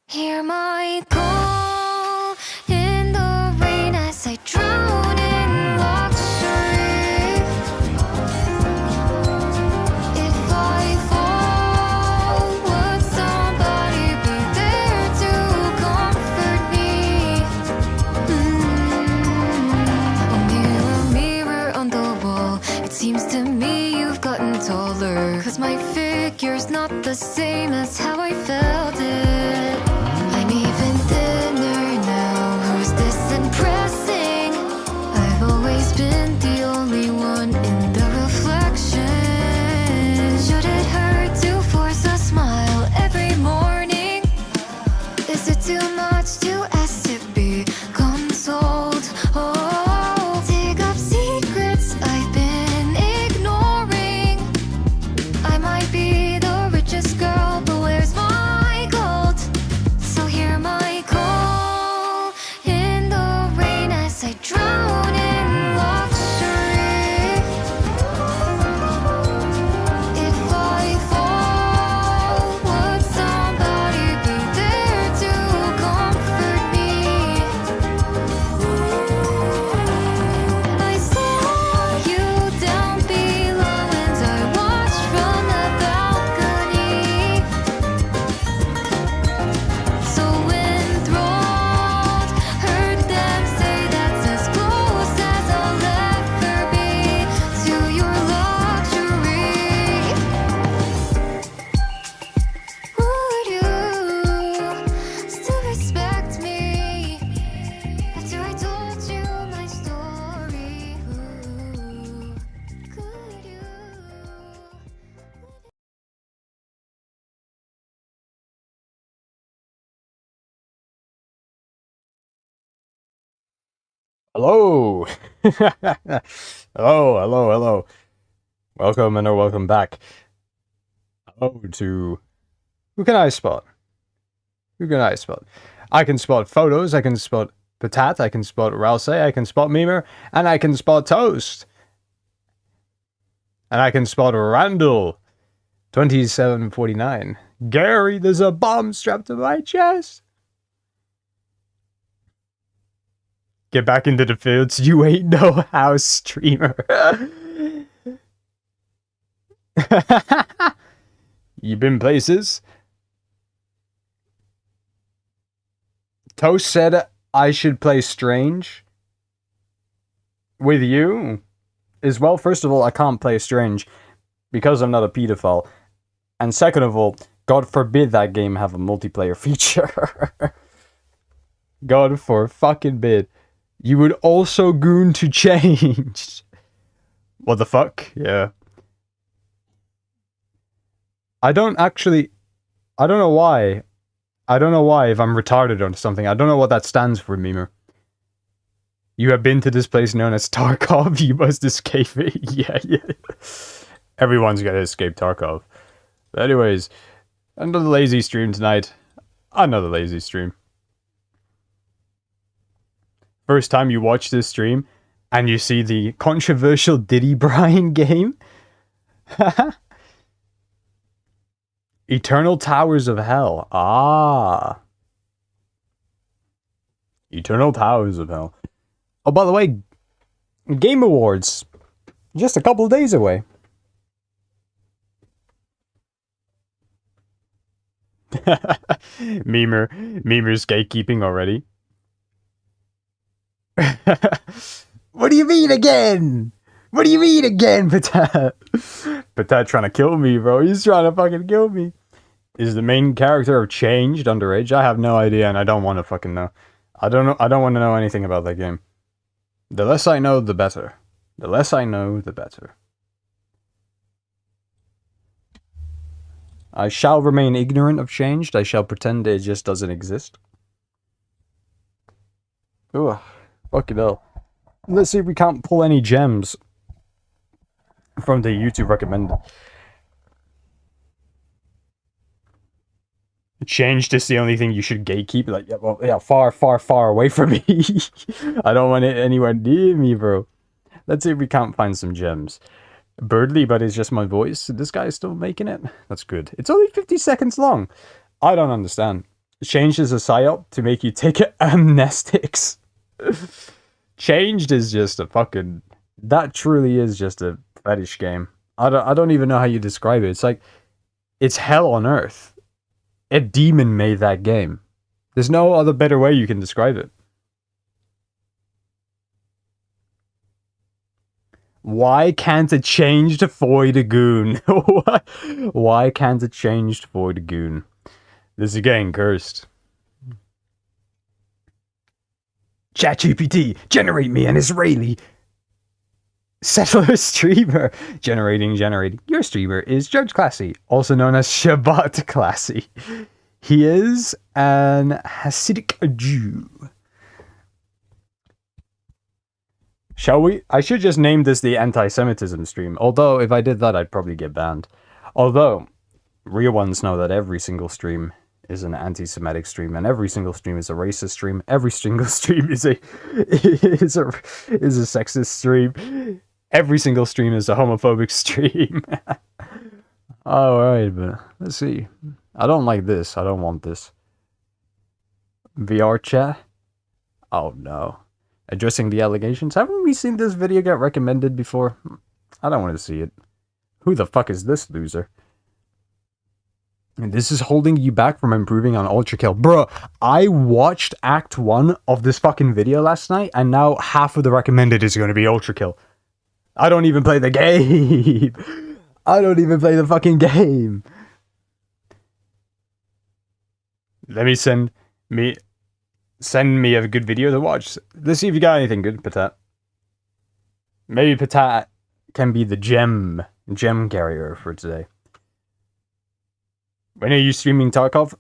Hear my call in the rain as I drown in luxury. If I fall, would somebody be there to comfort me? Oh, mirror, mirror on the wall, it seems to me you've gotten taller. 'Cause my figure's not the same as how I felt it. I'm even thinner now, who's this impressing? I've always been the only one in the reflection. Should it hurt to force a smile every morning? Is it too much to ask to be consoled? Oh, dig up secrets I've been ignoring. I might be the richest girl, but where's my gold? So hear my call in the rain as I drown in luxury. If I fall, would somebody be there to comfort me? I saw you down below and I watched from the balcony. So enthralled, heard them say that's as close as I'll ever be to your luxury. Would you still respect me after I told you my story? Could you? Hello! Hello. Welcome and welcome back. Hello to... Who can I spot? I can spot Photos, I can spot Patat, I can spot Rouse, I can spot Memer, and I can spot Toast. And I can spot Randall. 2749. Gary, there's a bomb strapped to my chest. Get back into the fields, you ain't no house streamer. You been places? Toast said I should play Strange with you as well. First of all, I can't play Strange because I'm not a pedophile. And second of all, God forbid that game have a multiplayer feature. God for fucking bid. You would also goon to change. What the fuck? Yeah. I don't know why. I don't know why, if I'm retarded or something. I don't know what that stands for, Memer. You have been to this place known as Tarkov. You must escape it. Yeah. Everyone's gotta escape Tarkov. But anyways, another lazy stream tonight. Another lazy stream. First time you watch this stream and you see the controversial Diddy Brian game. Eternal Towers of Hell. Ah. Eternal Towers of Hell. Oh, by the way, Game Awards. Just a couple of days away. Memer's gatekeeping already. What do you mean again? Patat? Patat trying to kill me, bro. He's trying to fucking kill me. Is the main character changed underage? I have no idea, and I don't want to fucking know. I don't want to know anything about that game. The less I know, the better. I shall remain ignorant of changed. I shall pretend it just doesn't exist. Ugh. Fucking hell. Let's see if we can't pull any gems from the YouTube recommended. Changed is the only thing you should gatekeep. Like, far away from me. I don't want it anywhere near me, bro. Let's see if we can't find some gems. Birdly, but it's just my voice. This guy is still making it. That's good. It's only 50 seconds long. I don't understand. Changed is a psyop to make you take amnestics. Changed is just a fucking... That truly is just a fetish game. I don't even know how you describe it. It's like... It's hell on earth. A demon made that game. There's no other better way you can describe it. Why can't it change to Void Goon? Why can't it change to Void Goon? This is getting cursed. ChatGPT, generate me an Israeli settler streamer. Generating. Your streamer is Judge Classy, also known as Shabbat Classy. He is an Hasidic Jew. Shall we? I should just name this the anti-Semitism stream. Although, if I did that, I'd probably get banned. Although, real ones know that every single stream is an anti-Semitic stream, and every single stream is a racist stream. Every single stream is a sexist stream. Every single stream is a homophobic stream. Alright, but let's see. I don't like this. I don't want this. VR chat? Oh no. Addressing the allegations? Haven't we seen this video get recommended before? I don't want to see it. Who the fuck is this loser? And this is holding you back from improving on Ultra Kill. Bro, I watched Act 1 of this fucking video last night, and now half of the recommended is going to be Ultra Kill. I don't even play the game. I don't even play the fucking game. Let me send me a good video to watch. Let's see if you got anything good, Patat. Maybe Patat can be the gem carrier for today. When are you streaming Tarkov?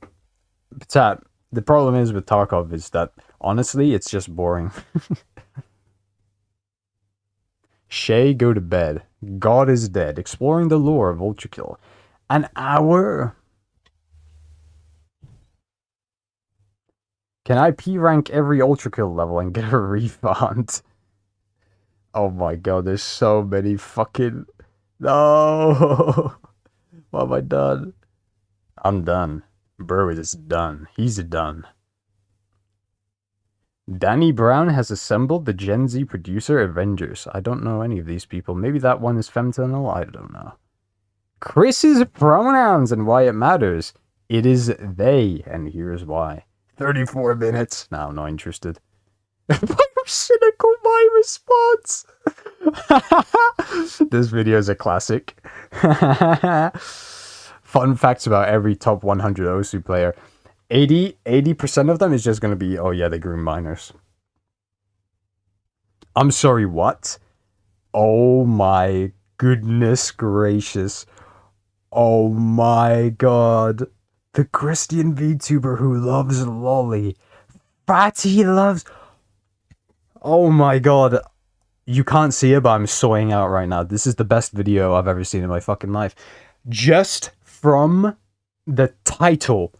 Patat, the problem is with Tarkov is that, honestly, it's just boring. Shay, go to bed. God is dead. Exploring the lore of Ultra Kill. An hour? Can I P-rank every Ultra Kill level and get a refund? Oh my god, there's so many fucking... No! What have I done? I'm done. Bro is done. He's done. Danny Brown has assembled the Gen Z producer Avengers. I don't know any of these people. Maybe that one is femtonal? I don't know. Chris's pronouns and why it matters. It is they, and here's why. 34 minutes. No, I'm not interested. Cynical my response. This video is a classic. Fun facts about every top 100 OSU player. 80% of them is just going to be, oh yeah, they grew minors. I'm sorry, what? Oh my goodness gracious. Oh my god. The Christian VTuber who loves lolly. Fatty loves... Oh my god. You can't see it, but I'm soying out right now. This is the best video I've ever seen in my fucking life. Just from the title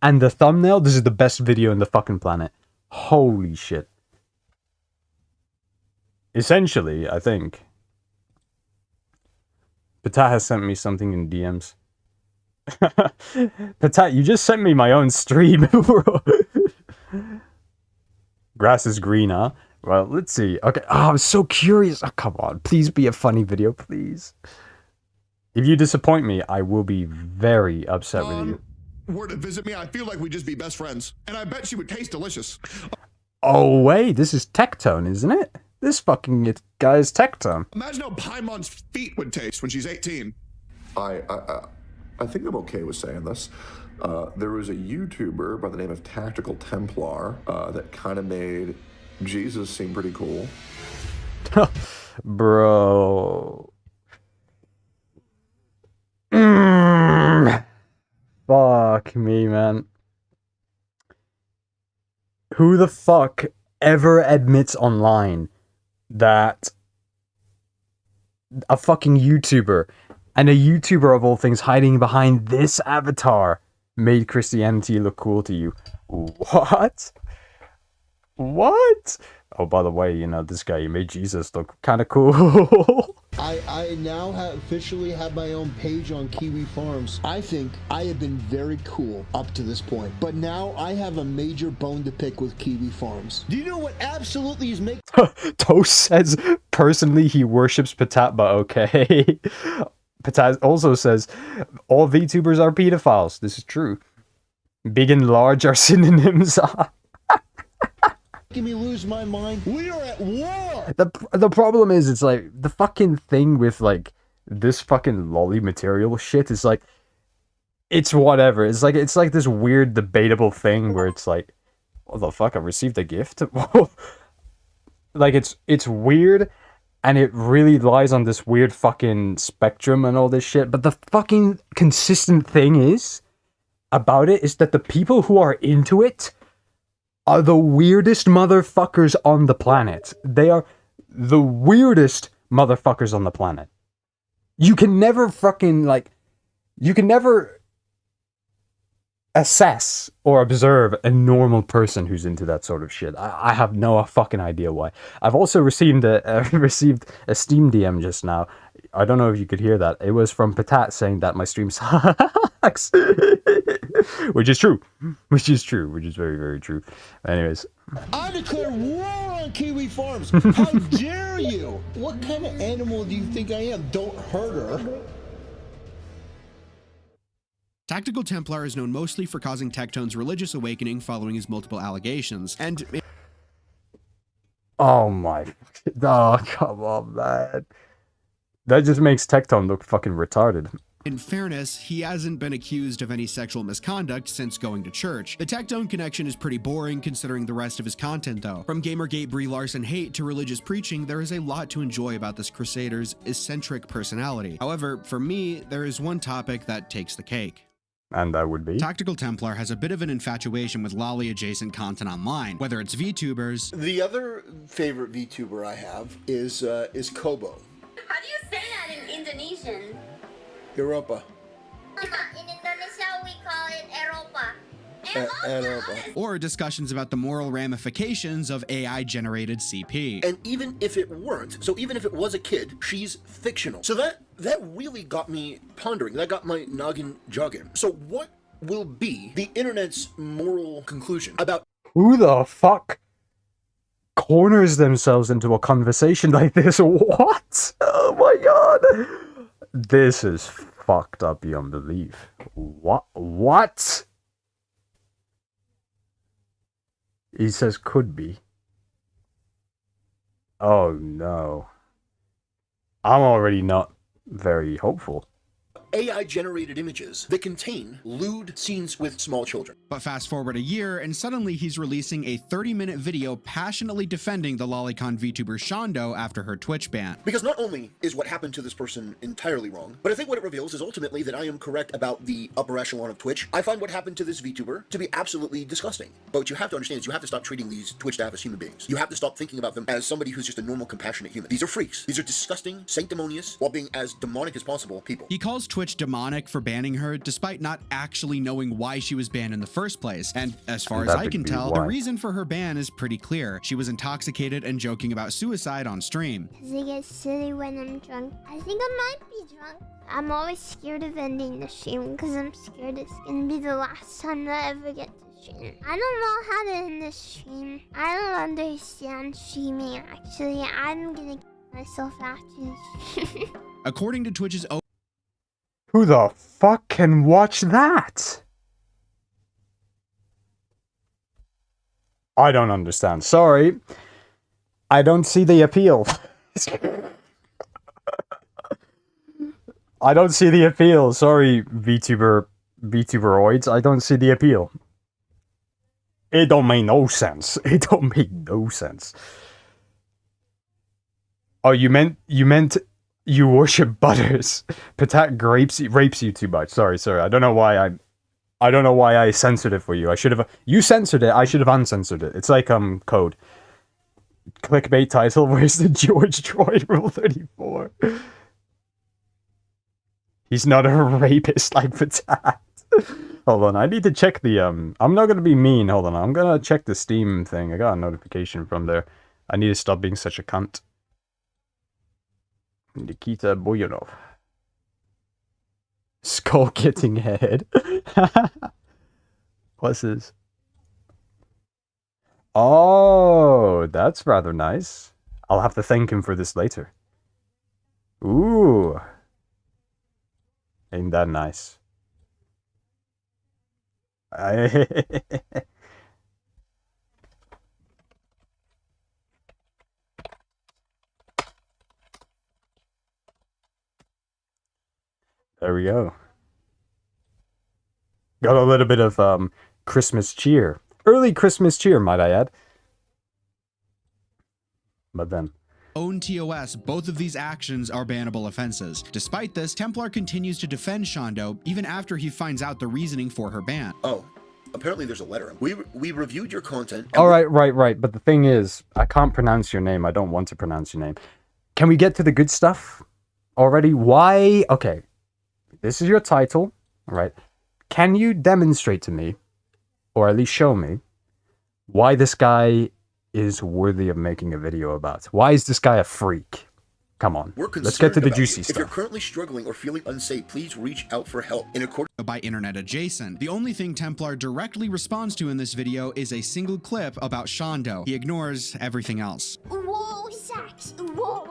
and the thumbnail, this is the best video in the fucking planet. Holy shit. Essentially, I think. Patat has sent me something in DMs. Patat, you just sent me my own stream, bro. Grass is green, huh? Well, let's see. Okay. Oh, I'm so curious. Oh, come on. Please be a funny video, please. If you disappoint me, I will be very upset with you. Were to visit me, I feel like we'd just be best friends. And I bet she would taste delicious. Oh, wait. This is Tectone, isn't it? This fucking guy is Tectone. Imagine how Paimon's feet would taste when she's 18. I think I'm okay with saying this. There was a YouTuber by the name of Tactical Templar that kind of made Jesus seem pretty cool. Bro. Fuck me, man. Who the fuck ever admits online that a fucking YouTuber, and a YouTuber of all things hiding behind this avatar, made Christianity look cool to you? What? What? Oh, by the way, you know, this guy, he made Jesus look kind of cool. I now officially have my own page on Kiwi Farms. I think I have been very cool up to this point, but now I have a major bone to pick with Kiwi Farms. Do you know what absolutely is making... Toast says, personally, he worships Patat, but okay. Patat also says, all VTubers are pedophiles. This is true. Big and large are synonyms. Making me lose my mind? We are at war! The problem is, it's like, the fucking thing with, like, this fucking lolly material shit is like, it's whatever. It's like this weird debatable thing where it's like, what the fuck, I received a gift? Like, it's weird, and it really lies on this weird fucking spectrum and all this shit, but the fucking consistent thing is, about it, is that the people who are into it are the weirdest motherfuckers on the planet. They are the weirdest motherfuckers on the planet. You can never fucking, like, you can never assess or observe a normal person who's into that sort of shit. I have no fucking idea why. I've also received a Steam DM just now. I don't know if you could hear that. It was from Patat saying that my stream sucks. Which is true. Which is very, very true. Anyways. I declare war on Kiwi Farms! How dare you! What kind of animal do you think I am? Don't hurt her. Tactical Templar is known mostly for causing Tectone's religious awakening following his multiple allegations, and... Oh my... Oh, come on, man. That just makes Tectone look fucking retarded. In fairness, he hasn't been accused of any sexual misconduct since going to church. The Tectone connection is pretty boring considering the rest of his content though. From Gamergate Brie Larson hate to religious preaching, there is a lot to enjoy about this crusader's eccentric personality. However, for me, there is one topic that takes the cake. And that would be? Tactical Templar has a bit of an infatuation with lolly-adjacent content online, whether it's VTubers... The other favorite VTuber I have is Kobo. How do you say that in Indonesian? Europa. In Indonesia, we call it Eropa. Europa. Or discussions about the moral ramifications of AI-generated CP. And even if it weren't, so even if it was a kid, she's fictional. So that really got me pondering. That got my noggin jogging. So what will be the internet's moral conclusion about... Who the fuck corners themselves into a conversation like this? What? Oh my god. This is fucked up beyond belief. What? He says could be. Oh no. I'm already not very hopeful. AI-generated images that contain lewd scenes with small children. But fast forward a year, and suddenly he's releasing a 30-minute video passionately defending the lolicon VTuber Shondo after her Twitch ban. Because not only is what happened to this person entirely wrong, but I think what it reveals is ultimately that I am correct about the upper echelon of Twitch. I find what happened to this VTuber to be absolutely disgusting. But what you have to understand is you have to stop treating these Twitch staff as human beings. You have to stop thinking about them as somebody who's just a normal, compassionate human. These are freaks. These are disgusting, sanctimonious, while being as demonic as possible people. He calls Twitch demonic for banning her, despite not actually knowing why she was banned in the first place. And as far as I can tell, the reason for her ban is pretty clear. She was intoxicated and joking about suicide on stream. Because I get silly when I'm drunk. I think I might be drunk. I'm always scared of ending the stream because I'm scared it's gonna be the last time that I ever get to stream. I don't know how to end this stream. I don't understand streaming actually. I'm gonna kill myself after this stream. According to Twitch's own... Who the fuck can watch that? I don't understand. Sorry. I don't see the appeal. I don't see the appeal. Sorry, VTuberoids. I don't see the appeal. It don't make no sense. It don't make no sense. Oh, you meant you worship Butters. Patat rapes you too much. Sorry. I don't know why I censored it for you. I should have. You censored it. I should have uncensored it. It's like code. Clickbait title. Where's the George Droid Rule 34? He's not a rapist like Patat. Hold on. I need to check the I'm not gonna be mean. Hold on. I'm gonna check the Steam thing. I got a notification from there. I need to stop being such a cunt. Nikita Boyanov. Skull getting head. What's this? Oh, that's rather nice. I'll have to thank him for this later. Ooh. Ain't that nice? There we go. Got a little bit of Christmas cheer. Early Christmas cheer, might I add. But then... Own TOS, both of these actions are bannable offenses. Despite this, Templar continues to defend Shondo even after he finds out the reasoning for her ban. Oh, apparently there's a letter. We reviewed your content. All right, right. But the thing is, I can't pronounce your name. I don't want to pronounce your name. Can we get to the good stuff already? Why? Okay. This is your title, all right? Can you demonstrate to me, or at least show me, why this guy is worthy of making a video about? Why is this guy a freak? Come on, let's get to the juicy stuff. If you're currently struggling or feeling unsafe, please reach out for help. In accordance by internet adjacent. The only thing Templar directly responds to in this video is a single clip about Shondo. He ignores everything else. Whoa, sax, cunny,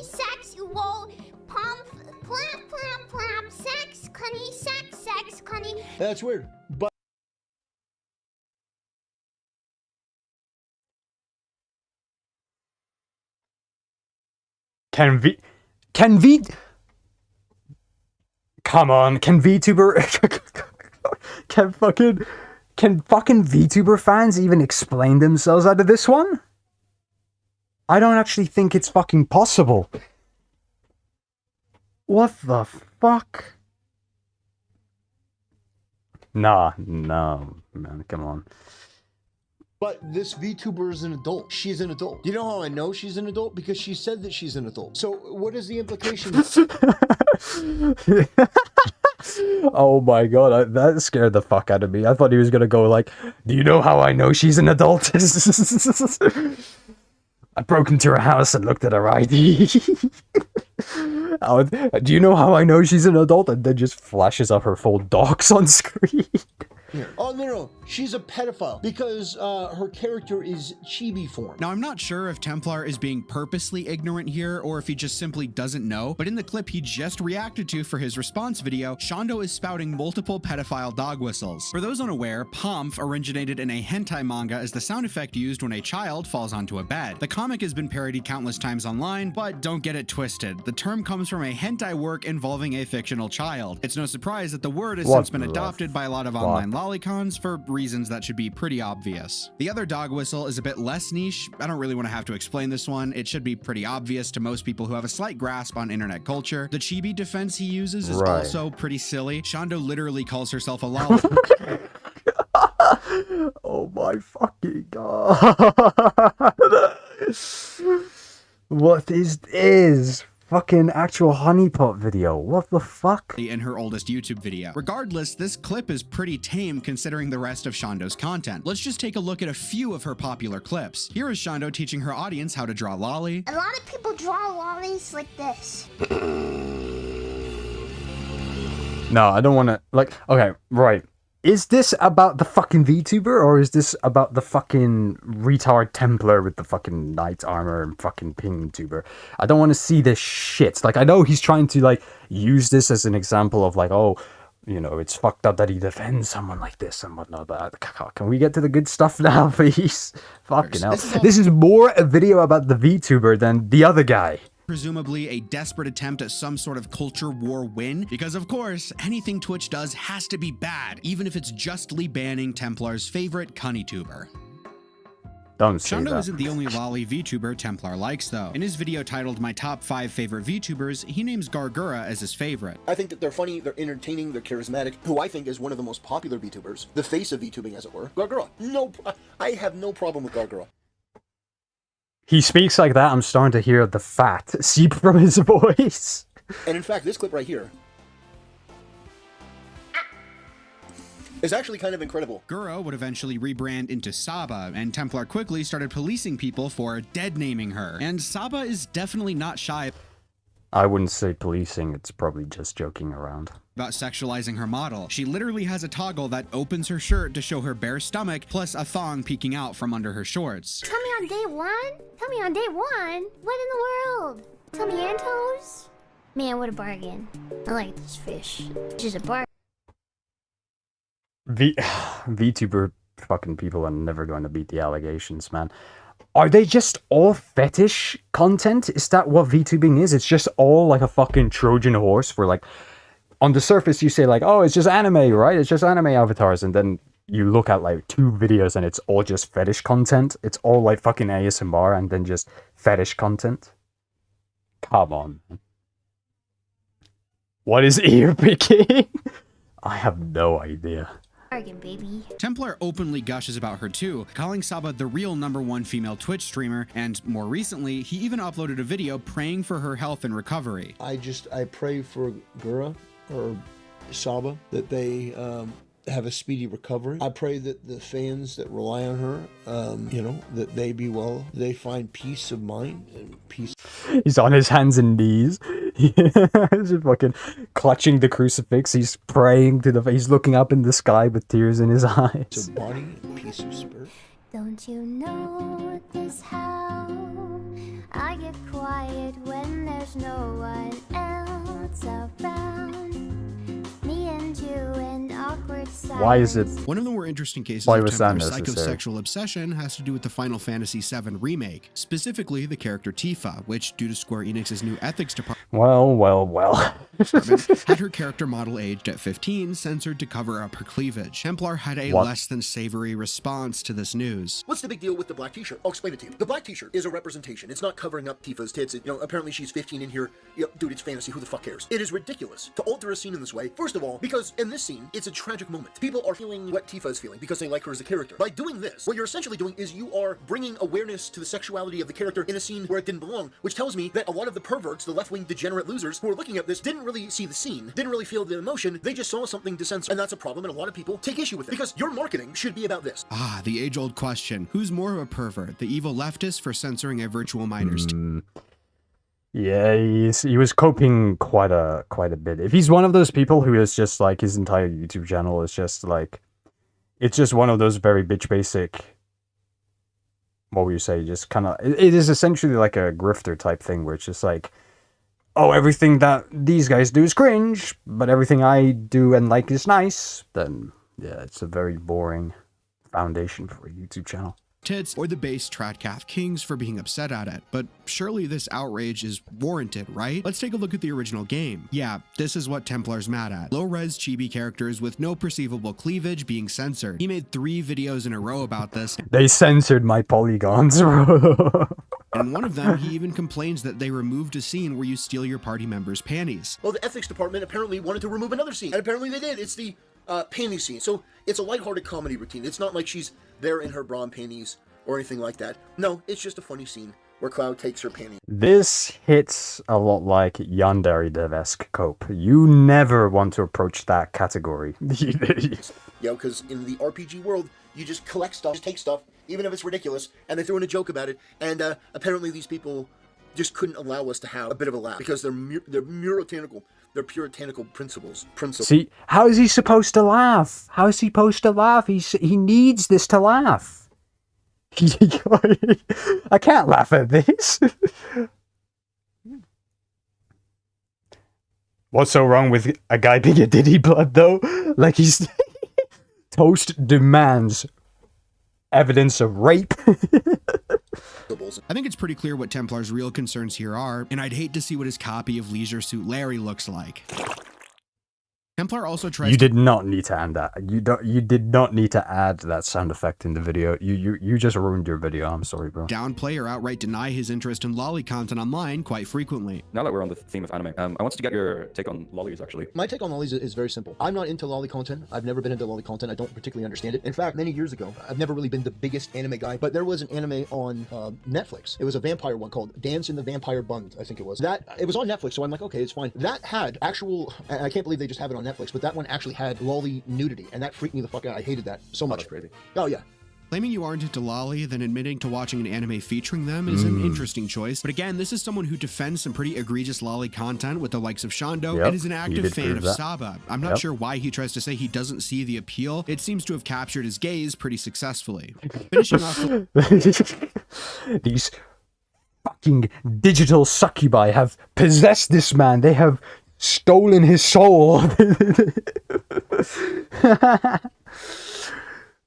sax, whoa, palm, plap, sax, cunny. That's weird. But Can come on, can VTuber can fucking VTuber fans even explain themselves out of this one? I don't actually think it's fucking possible. What the fuck? Nah, no, man, come on. But this VTuber is an adult. She's an adult. You know how I know she's an adult? Because she said that she's an adult. So what is the implication? Oh my god, that scared the fuck out of me. I thought he was gonna go like, do you know how I know she's an adult? I broke into her house and looked at her ID. Do you know how I know she's an adult? And then just flashes up her full docs on screen. Oh, no. She's a pedophile because her character is chibi form. Now, I'm not sure if Templar is being purposely ignorant here or if he just simply doesn't know, but in the clip he just reacted to for his response video, Shondo is spouting multiple pedophile dog whistles. For those unaware, Pomf originated in a hentai manga as the sound effect used when a child falls onto a bed. The comic has been parodied countless times online, but don't get it twisted. The term comes from a hentai work involving a fictional child. It's no surprise that the word has since been adopted by a lot of online lolicons for reasons that should be pretty obvious. The other dog whistle is a bit less niche. I don't really want to have to explain this one. It should be pretty obvious to most people who have a slight grasp on internet culture. The chibi defense he uses is also pretty silly. Shondo literally calls herself a lolly. Oh my fucking god. What is this? Fucking actual honeypot video. What the fuck? In her oldest YouTube video. Regardless, this clip is pretty tame considering the rest of Shondo's content. Let's just take a look at a few of her popular clips. Here is Shondo teaching her audience how to draw lolly. A lot of people draw lollies like this. No, I don't want to, like, okay, right. Is this about the fucking VTuber, or is this about the fucking retard Templar with the fucking knight armor and fucking ping tuber? I don't want to see this shit. Like, I know he's trying to, like, use this as an example of, like, oh, you know, it's fucked up that he defends someone like this and whatnot, but can we get to the good stuff now, please? Fucking hell. This is more a video about the VTuber than the other guy. Presumably a desperate attempt at some sort of culture war win, because of course, anything Twitch does has to be bad, even if it's justly banning Templar's favorite cunny-tuber. Don't say Shondo that. isn't the only lolly VTuber Templar likes, though. In his video titled My Top 5 Favorite VTubers, he names Gargura as his favorite. I think that they're funny, they're entertaining, they're charismatic. Who I think is one of the most popular VTubers, the face of VTubing as it were, Gargura. I have no problem with Gargura. He speaks like that, I'm starting to hear the fat seep from his voice. And in fact, this clip right here. is actually kind of incredible. Guro would eventually rebrand into Saba, and Templar quickly started policing people for dead naming her. And Saba is definitely not shy I wouldn't say policing, it's probably just joking around. about sexualizing her model. She literally has a toggle that opens her shirt to show her bare stomach, plus a thong peeking out from under her shorts. Tell me on day one? Tell me on day one? What in the world? Tell me Antos? Man, what a bargain. I like this fish. It's just a bargain. VTuber fucking people are never going to beat the allegations, man. Are they just all fetish content? Is that what VTubing is? It's just all like a fucking Trojan horse for like, on the surface you say like, oh, it's just anime, right? It's just anime avatars. And then you look at like 2 videos and it's all just fetish content. It's all like fucking ASMR and then just fetish content. Come on, man. What is ear picking? I have no idea. Bargain, baby. Templar openly gushes about her too, calling Saba the real #1 female Twitch streamer, and more recently, he even uploaded a video praying for her health and recovery. I pray for Gura or Saba that they have a speedy recovery. I pray that the fans that rely on her, that they be well, they find peace of mind and peace. He's on his hands and knees. He's just fucking clutching the crucifix. He's praying to he's looking up in the sky with tears in his eyes. Peace of body and peace of spirit. Don't you know this how I get quiet when there's no one else around? Me and you in awkward silence. Why is it? One of the more interesting cases Why of was that Templar's necessary? psychosexual obsession has to do with the Final Fantasy VII Remake, specifically the character Tifa, which, due to Square Enix's new ethics department, Well. had her character model aged at 15 censored to cover up her cleavage. Templar had a What? less than savory response to this news. What's the big deal with the black t-shirt? I'll explain it to you. The black t-shirt is a representation. It's not covering up Tifa's tits. Apparently she's 15 in here. Dude, it's fantasy. Who the fuck cares? It is ridiculous to alter a scene in this way. First of all, because in this scene, it's a tragic moment. People are feeling what Tifa is feeling because they like her as a character. By doing this, what you're essentially doing is you are bringing awareness to the sexuality of the character in a scene where it didn't belong, which tells me that a lot of the perverts, the left-wing degenerate losers who are looking at this, didn't really see the scene, didn't really feel the emotion. They just saw something to censor, and that's a problem, and a lot of people take issue with it because your marketing should be about this. Ah, the age-old question. Who's more of a pervert, the evil leftist for censoring a virtual minor's Yeah, he was coping quite a bit. If he's one of those people who is just like his entire YouTube channel is just like, it's just one of those very bitch basic. What would you say? Just kind of, it is essentially like a grifter type thing where it's just like, oh, everything that these guys do is cringe, but everything I do and like is nice. Then yeah, it's a very boring foundation for a YouTube channel. tits, or the base Tradcath Kings for being upset at it. But surely this outrage is warranted, right? Let's take a look at the original game. Yeah, this is what Templar's mad at. Low-res chibi characters with no perceivable cleavage being censored. He made 3 videos in a row about this. They censored my polygons, bro. And in one of them, he even complains that they removed a scene where you steal your party member's panties. Well, the ethics department apparently wanted to remove another scene, and apparently they did. It's the panty scene. So it's a lighthearted comedy routine. It's not like she's there in her bra and panties or anything like that. No, it's just a funny scene where Cloud takes her panties. This hits a lot like Yandere Dev-esque cope. You never want to approach that category. Because in the RPG world, you just collect stuff, just take stuff, even if it's ridiculous, and they throw in a joke about it, and apparently these people just couldn't allow us to have a bit of a laugh, because they're puritanical principles. See, how is he supposed to laugh? How is he supposed to laugh? He needs this to laugh. I can't laugh at this. What's so wrong with a guy being a Diddy blood, though? Like, he's... Toast demands evidence of rape. I think it's pretty clear what Templar's real concerns here are, and I'd hate to see what his copy of Leisure Suit Larry looks like. Templar also tries You did not need to add that. You did not need to add that sound effect in the video. You just ruined your video. I'm sorry, bro. downplay or outright deny his interest in lolly content online quite frequently. Now that we're on the theme of anime, I wanted to get your take on lollies, actually. My take on lollies is very simple. I'm not into lolly content. I've never been into lolly content. I don't particularly understand it. In fact, many years ago, I've never really been the biggest anime guy, but there was an anime on Netflix. It was a vampire one called Dance in the Vampire Bund, I think it was. It was on Netflix, so I'm like, okay, it's fine. That had actual, and I can't believe they just have it on on Netflix, but that one actually had lolly nudity, and that freaked me the fuck out. I hated that so much. That's crazy. Oh yeah. Claiming you aren't into lolly, then admitting to watching an anime featuring them is an interesting choice. But again, this is someone who defends some pretty egregious lolly content with the likes of Shondo and is an active fan of Saba. I'm not sure why he tries to say he doesn't see the appeal. It seems to have captured his gaze pretty successfully. Finishing off These fucking digital succubi have possessed this man. They have stolen his soul.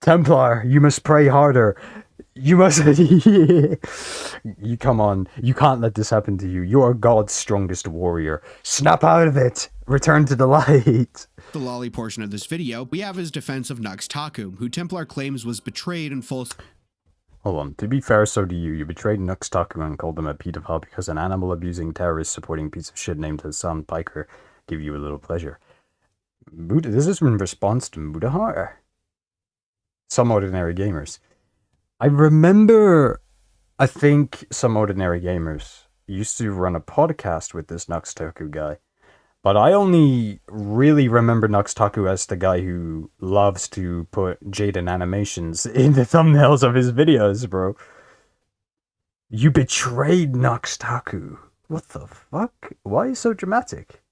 Templar, you must pray harder. You must... You come on. You can't let this happen to you. You are God's strongest warrior. Snap out of it. Return to the light. the lolly portion of this video, we have his defense of Nux Taku, who Templar claims was betrayed in full... Hold on. To be fair, so do you. You betrayed Nux Taku and called him a pedophile because an animal-abusing terrorist supporting piece of shit named Hassan Piker gave you a little pleasure. This is in response to Mudahar. Some Ordinary Gamers. I remember, I think Some Ordinary Gamers used to run a podcast with this Nux Taku guy. But I only really remember Nux Taku as the guy who loves to put Jaden animations in the thumbnails of his videos, bro. You betrayed Nux Taku. What the fuck? Why are you so dramatic?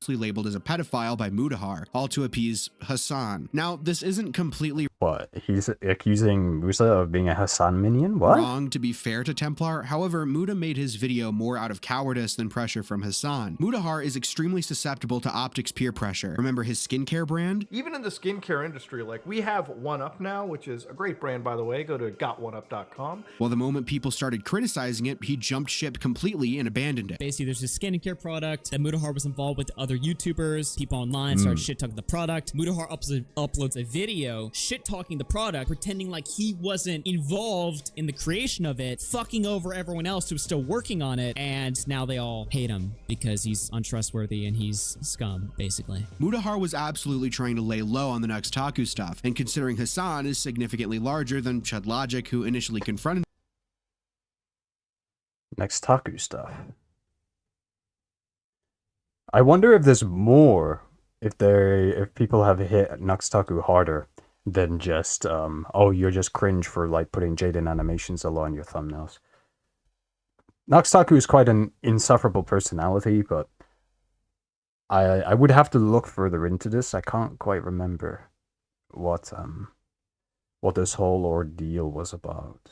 labeled as a pedophile by Mudahar, all to appease Hassan. Now, this isn't completely what? He's accusing Musa of being a Hassan minion? What? wrong, to be fair to Templar. However, Muda made his video more out of cowardice than pressure from Hassan. Mudahar is extremely susceptible to optics peer pressure. Remember his skincare brand? Even in the skincare industry, like, we have 1UP now, which is a great brand, by the way. Go to got1up.com. Well, the moment people started criticizing it, he jumped ship completely and abandoned it. Basically, there's this skincare product that Mudahar was involved with other YouTubers. People online started shit-talking the product. Mudahar uploads a video shit-talking the product, pretending like he wasn't involved in the creation of it, fucking over everyone else who's still working on it, and now they all hate him because he's untrustworthy and he's scum, basically. Mudahar was absolutely trying to lay low on the Nux Taku stuff, and considering Hassan is significantly larger than Chud Logic, who initially confronted Nux Taku stuff. I wonder if there's more, if people have hit Nux Taku harder than just, oh, you're just cringe for, like, putting Jaden animations along your thumbnails. Nux Taku is quite an insufferable personality, but I would have to look further into this. I can't quite remember what this whole ordeal was about.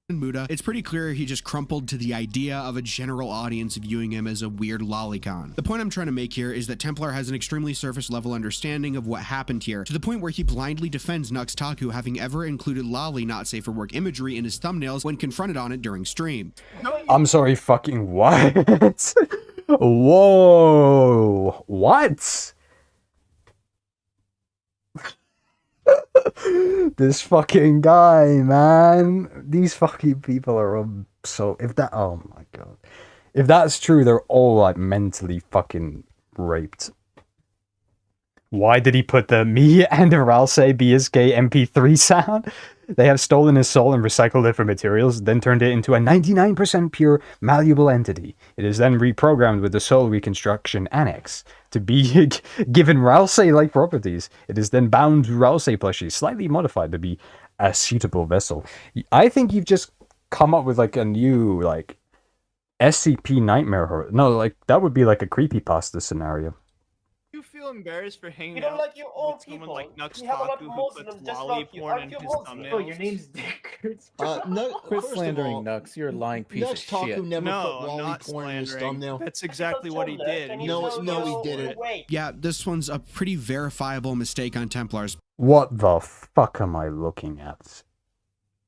Muda, it's pretty clear he just crumpled to the idea of a general audience viewing him as a weird lolicon. The point I'm trying to make here is that Templar has an extremely surface level understanding of what happened here, to the point where he blindly defends Nux Taku having ever included lolly not safe for work imagery in his thumbnails when confronted on it during stream. I'm sorry, fucking what? Whoa, what? This fucking guy, man. These fucking people are so... oh my god. If that's true, they're all, like, mentally fucking raped. Why did he put the me and Ralsei BSK MP3 sound? They have stolen his soul and recycled it for materials, then turned it into a 99% pure, malleable entity. It is then reprogrammed with the soul reconstruction annex to be given Ralsei-like properties. It is then bound to Ralsei plushies, slightly modified to be a suitable vessel. I think you've just come up with, like, a new, like, SCP nightmare horror. No, like, that would be like a creepypasta scenario. You feel embarrassed for hanging You don't out like your old with someone people. like Nux You have a lot Taku of who Muslims puts just lolly like you. porn Aren't in you his Muslim? thumbnails? Oh, your name's Dick. No, Quit slandering Nux. You're a lying piece of shit. Never No, put I'm lolly not porn in his slandering. thumbnail. That's exactly what he did. No, he didn't. Yeah, this one's a pretty verifiable mistake on Templar's What the fuck am I looking at?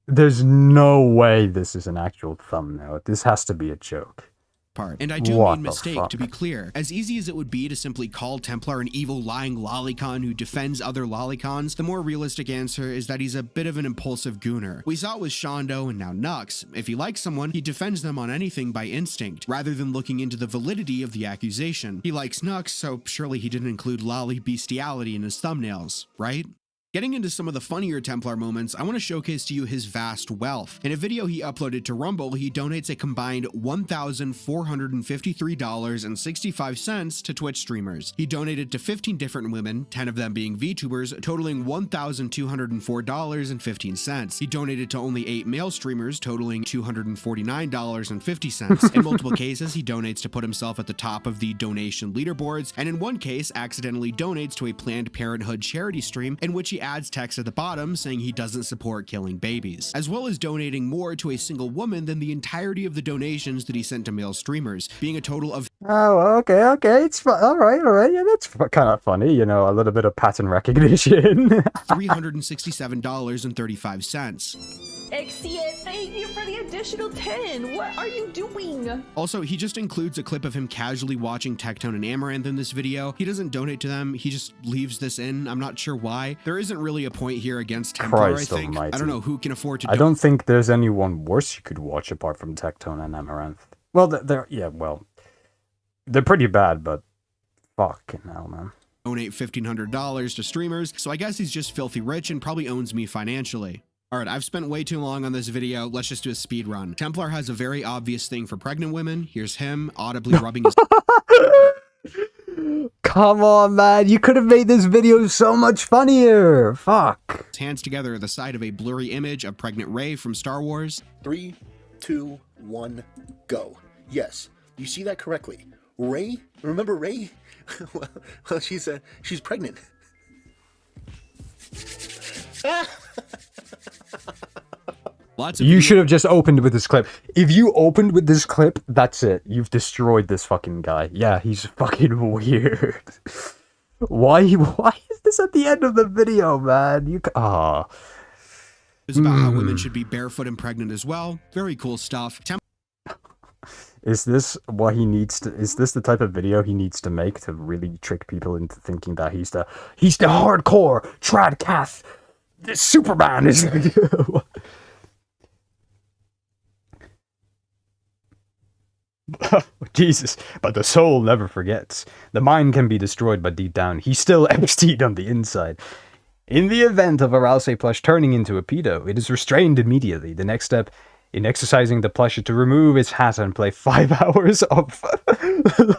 There's no way this is an actual thumbnail. This has to be a joke. part. And I do What mean the mistake, fuck? to be clear. As easy as it would be to simply call Templar an evil, lying lolicon who defends other lolicons, the more realistic answer is that he's a bit of an impulsive gooner. We saw it with Shondo and now Nux. If he likes someone, he defends them on anything by instinct, rather than looking into the validity of the accusation. He likes Nux, so surely he didn't include lolly bestiality in his thumbnails, right? Getting into some of the funnier Templar moments, I want to showcase to you his vast wealth. In a video he uploaded to Rumble, he donates a combined $1,453.65 to Twitch streamers. He donated to 15 different women, 10 of them being VTubers, totaling $1,204.15. He donated to only 8 male streamers, totaling $249.50. In multiple cases, he donates to put himself at the top of the donation leaderboards, and in one case, accidentally donates to a Planned Parenthood charity stream in which he adds text at the bottom saying he doesn't support killing babies, as well as donating more to a single woman than the entirety of the donations that he sent to male streamers, being a total of Oh, okay, it's fun. All right, yeah, that's kind of funny, you know, a little bit of pattern recognition. $367.35. Exia, thank you for the additional 10. What are you doing? Also, he just includes a clip of him casually watching Tectone and Amaranth in this video. He doesn't donate to them, he just leaves this in. I'm not sure why. There isn't really a point here against Templar, Christ I think. almighty. I don't know who can afford to I don't think there's anyone worse you could watch apart from Tectone and Amaranth. Well, they're pretty bad, but fucking hell, man. Donate $1,500 to streamers, so I guess he's just filthy rich and probably owns me financially. Alright, I've spent way too long on this video, let's just do a speed run. Templar has a very obvious thing for pregnant women. Here's him, audibly rubbing his... Come on, man, you could have made this video so much funnier. Fuck. hands together at the side of a blurry image of pregnant Rey from Star Wars. 3, 2, 1, go. Yes, you see that correctly. Rey, remember Rey? Well, she's pregnant. You should have just opened with this clip. If you opened with this clip, that's it. You've destroyed this fucking guy. Yeah, he's fucking weird. Why is this at the end of the video, man? It's about how women should be barefoot and pregnant as well. Very cool stuff. Is this what he needs to? Is this the type of video he needs to make to really trick people into thinking that he's the hardcore trad cath? This Superman is. Jesus, but the soul never forgets. The mind can be destroyed, but deep down, he's still emptied on the inside. In the event of a Rousey plush turning into a pedo, it is restrained immediately. The next step in exercising the plush is to remove its hat and play 5 hours of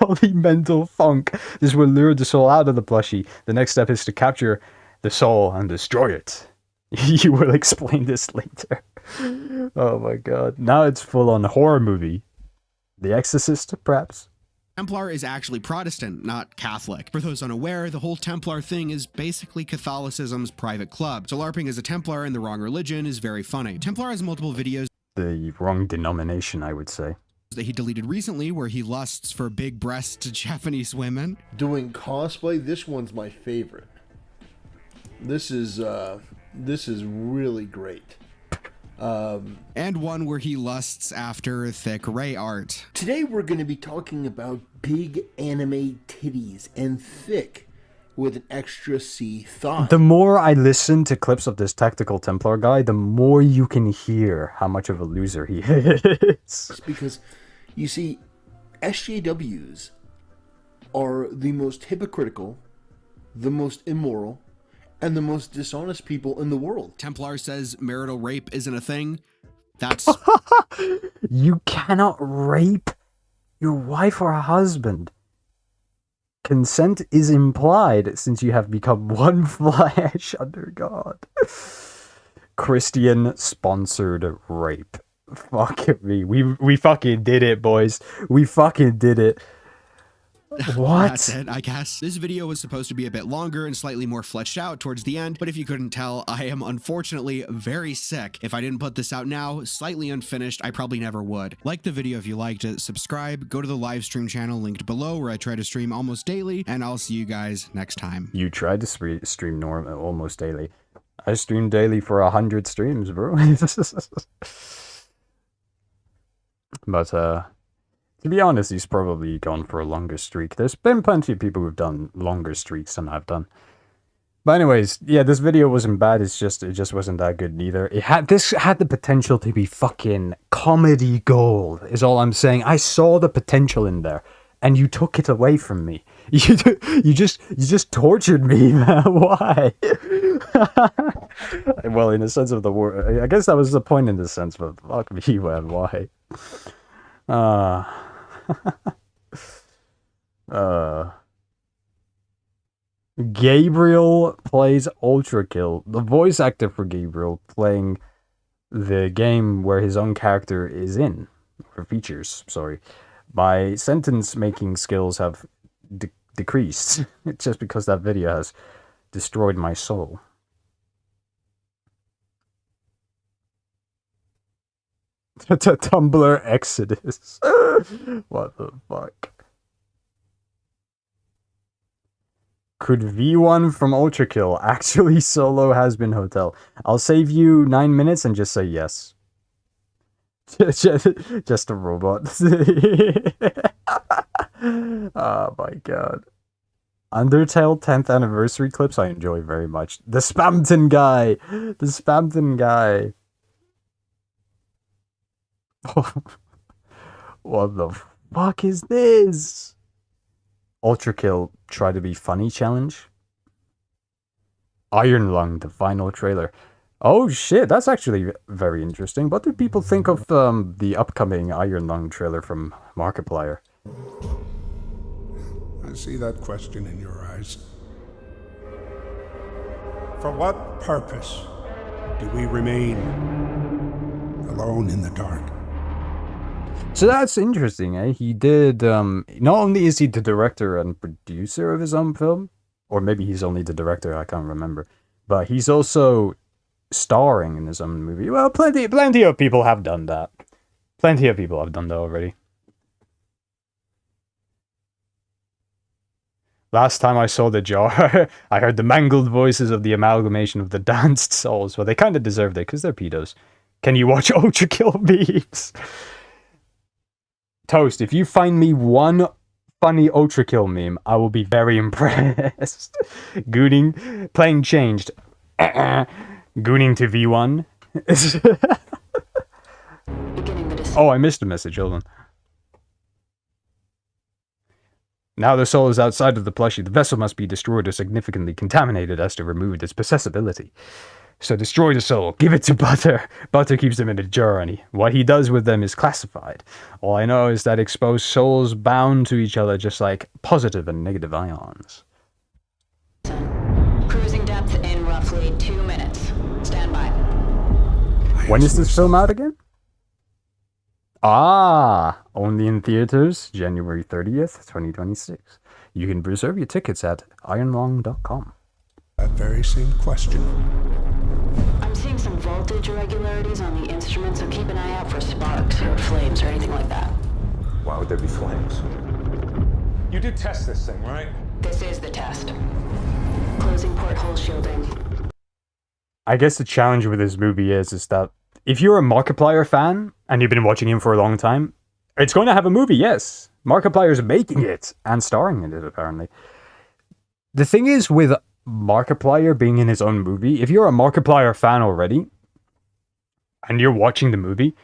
lolly mental funk. This will lure the soul out of the plushie. The next step is to capture the soul and destroy it. You will explain this later. Oh my god. Now it's full on horror movie. The Exorcist, perhaps? Templar is actually Protestant, not Catholic. For those unaware, the whole Templar thing is basically Catholicism's private club. So LARPing as a Templar in the wrong religion is very funny. Templar has multiple videos. The wrong denomination, I would say. That he deleted recently where he lusts for big-breasted Japanese women. Doing cosplay, this one's my favorite. This is really great. And one where he lusts after thick Rey art. Today we're going to be talking about big anime titties and thick with an extra C thigh. The more I listen to clips of this Tactical Templar guy, the more you can hear how much of a loser he is. It's because, you see, SJWs are the most hypocritical, the most immoral, and the most dishonest people in the world. Templar says marital rape isn't a thing. That's... You cannot rape your wife or husband. Consent is implied since you have become one flesh under God. Christian-sponsored rape. Fuck me. We fucking did it, boys. We fucking did it. What? That's it, I guess. This video was supposed to be a bit longer and slightly more fleshed out towards the end, but if you couldn't tell, I am unfortunately very sick. If I didn't put this out now, slightly unfinished, I probably never would. Like the video if you liked it, subscribe, go to the live stream channel linked below where I try to stream almost daily, and I'll see you guys next time. You tried to stream almost daily. I stream daily for 100 streams, bro. But, to be honest, he's probably gone for a longer streak. There's been plenty of people who've done longer streaks than I've done. But anyways, yeah, this video wasn't bad. It just wasn't that good neither. This had the potential to be fucking comedy gold, is all I'm saying. I saw the potential in there, and you took it away from me. You just tortured me, man. Why? Well, in the sense of the word, I guess that was the point in the sense, but fuck me, man, why? Gabriel plays Ultra Kill. The voice actor for Gabriel playing the game where his own character is in, or features, sorry. My sentence making skills have decreased just because that video has destroyed my soul. Tumblr Exodus. What the fuck? Could V1 from Ultrakill actually solo Has Been Hotel? I'll save you 9 minutes and just say yes. Just a robot. Oh my god. Undertale 10th anniversary clips I enjoy very much. The Spamton guy! The Spamton guy! What the fuck is this? Ultrakill try to be funny challenge? Iron Lung, the final trailer. Oh shit, that's actually very interesting. What do people think of the upcoming Iron Lung trailer from Markiplier? I see that question in your eyes. For what purpose do we remain alone in the dark? So that's interesting, eh? He did, not only is he the director and producer of his own film, or maybe he's only the director, I can't remember, but he's also starring in his own movie. Well, plenty of people have done that. Plenty of people have done that already. Last time I saw the jar, I heard the mangled voices of the amalgamation of the danced souls. Well, they kind of deserved it, because they're pedos. Can you watch Ultrakill memes? Toast, if you find me one funny Ultrakill meme, I will be very impressed. Gooning, playing changed. Gooning to V1. Oh, I missed a message, hold on. Now the soul is outside of the plushie. The vessel must be destroyed or significantly contaminated as to remove its possessibility. So destroy the soul, give it to Butter. Butter keeps them in a jar, and what he does with them is classified. All I know is that exposed souls bound to each other just like positive and negative ions. Cruising depth in roughly 2 minutes. Stand by. When is this film out again? Ah, only in theaters, January 30th, 2026. You can reserve your tickets at ironlong.com. That very same question. I'm seeing some voltage irregularities on the instrument, so keep an eye out for sparks or flames or anything like that. Why would there be flames? You did test this thing, right? This is the test. Closing porthole shielding. I guess the challenge with this movie is that if you're a Markiplier fan and you've been watching him for a long time, it's going to have a movie, yes. Markiplier's making it and starring in it, apparently. The thing is with Markiplier being in his own movie, if you're a Markiplier fan already and you're watching the movie,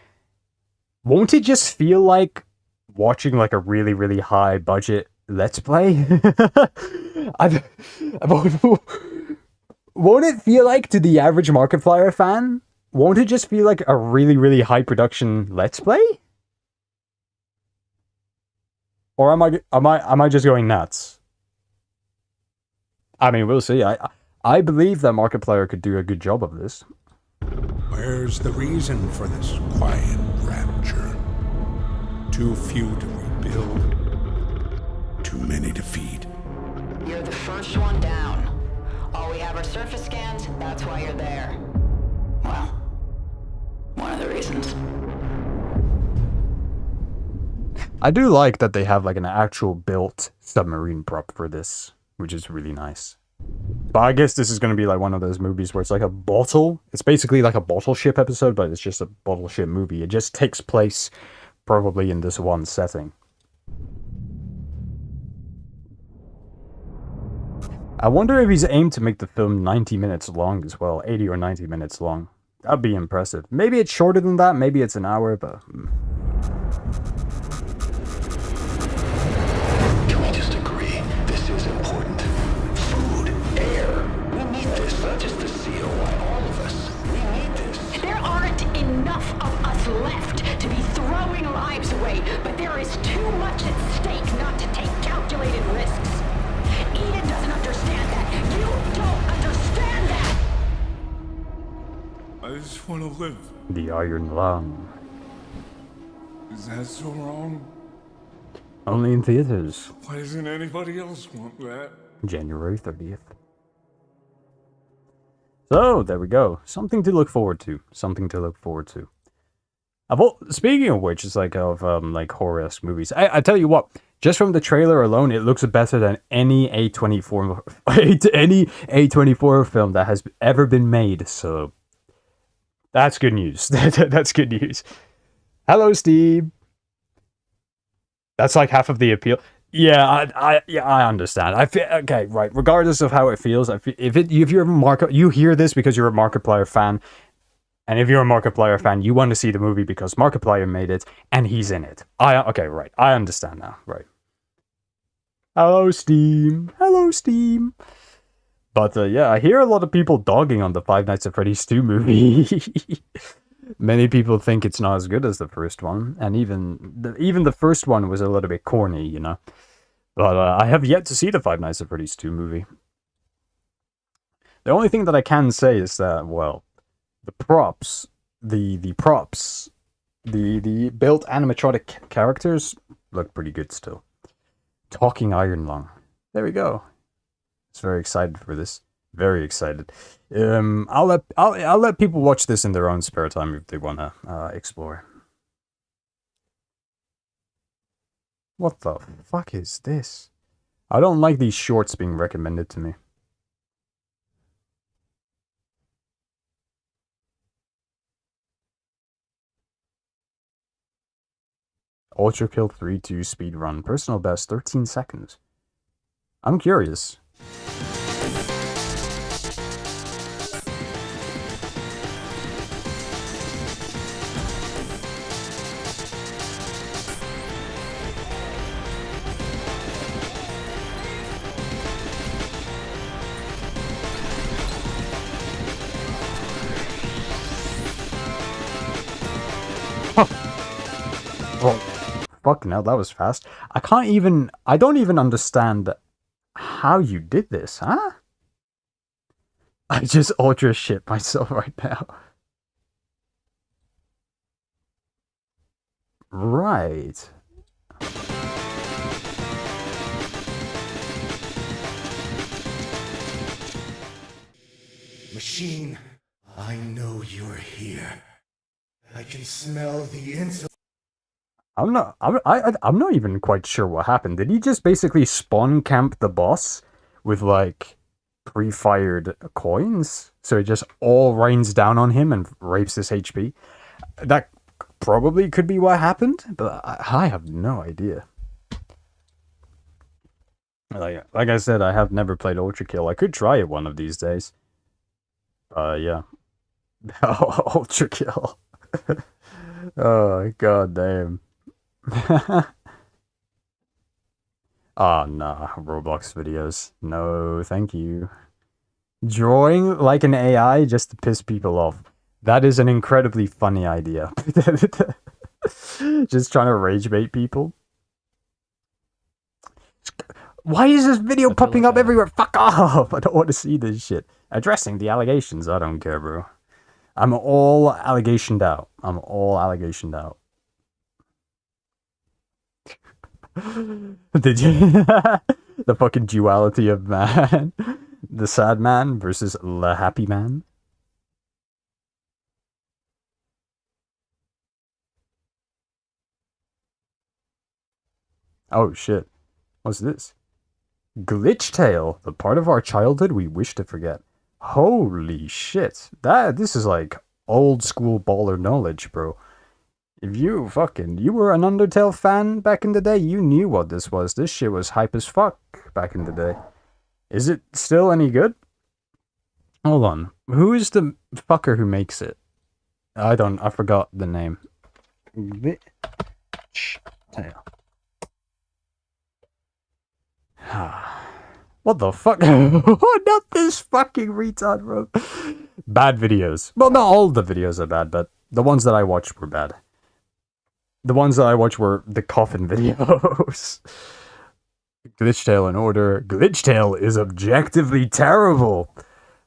won't it just feel like watching like a really, really high budget Let's Play? Won't it feel like to the average Markiplier fan? Won't it just feel like a really, really high production Let's Play? Or am I just going nuts? I mean, we'll see. I believe that Markiplier could do a good job of this. Where's the reason for this quiet rapture? Too few to rebuild, too many to feed. You're the first one down. All we have are surface scans, that's why you're there. Well, one of the reasons. I do like that they have like an actual built submarine prop for this, which is really nice. But I guess this is going to be like one of those movies where it's like a bottle. It's basically like a bottle ship episode, but it's just a bottle ship movie. It just takes place probably in this one setting. I wonder if he's aimed to make the film 90 minutes long as well, 80 or 90 minutes long. That'd be impressive. Maybe it's shorter than that, maybe it's an hour, but... Can we just agree this is important? Food, air, we need this not just to see just want to live. The Iron Lung. Is that so wrong? Only in theaters. Why doesn't anybody else want that? January 30th. So, there we go. Something to look forward to. Something to look forward to. Speaking of which, it's like of like horror-esque movies. I tell you what, just from the trailer alone, it looks better than any A24 film that has ever been made. So that's good news. That's good news. Hello, Steve. That's like half of the appeal. Yeah, I understand. I feel okay, right. Regardless of how it feels, if you're a you hear this because you're a Markiplier fan. And if you're a Markiplier fan, you want to see the movie because Markiplier made it, and he's in it. Okay, right. I understand now. Right. Hello, Steam. Hello, Steam. But, yeah, I hear a lot of people dogging on the Five Nights at Freddy's 2 movie. Many people think it's not as good as the first one, and even the first one was a little bit corny, you know? But, I have yet to see the Five Nights at Freddy's 2 movie. The only thing that I can say is that, well, the props, the built animatronic characters look pretty good still. Talking Iron Lung. There we go. It's very excited for this. Very excited. I'll let people watch this in their own spare time if they wanna explore. What the fuck is this? I don't like these shorts being recommended to me. Ultra Kill 3-2 speedrun. Personal best 13 seconds. I'm curious. Well, fucking hell, that was fast. I don't even understand how you did this, huh? I just ultra shit myself right now. Right. Machine, I know you're here. I can smell the intel. I'm not even quite sure what happened. Did he just basically spawn camp the boss with like pre-fired coins? So it just all rains down on him and rapes his HP? That probably could be what happened, but I have no idea. Like I said, I have never played Ultra Kill. I could try it one of these days. Yeah. Ultra Kill. Oh, god damn. Oh, nah. Roblox videos. No, thank you. Drawing like an AI just to piss people off. That is an incredibly funny idea. Just trying to rage bait people. Why is this video popping up everywhere? Fuck off! I don't want to see this shit. Addressing the allegations. I don't care, bro. I'm all allegationed out. I'm all allegationed out. Did you? The fucking duality of man. The sad man versus the happy man. Oh shit. What's this? Glitch Tale, the part of our childhood we wish to forget. Holy shit. This is like old school baller knowledge, bro. If you were an Undertale fan back in the day, you knew what this was. This shit was hype as fuck back in the day. Is it still any good? Hold on. Who is the fucker who makes it? I forgot the name. Glitch Tale. What the fuck? Not this fucking retard, bro. Bad videos. Well, not all the videos are bad, but the ones that I watched were bad. The ones that I watched were the coffin videos. Glitch Tale in order. Glitch Tale is objectively terrible.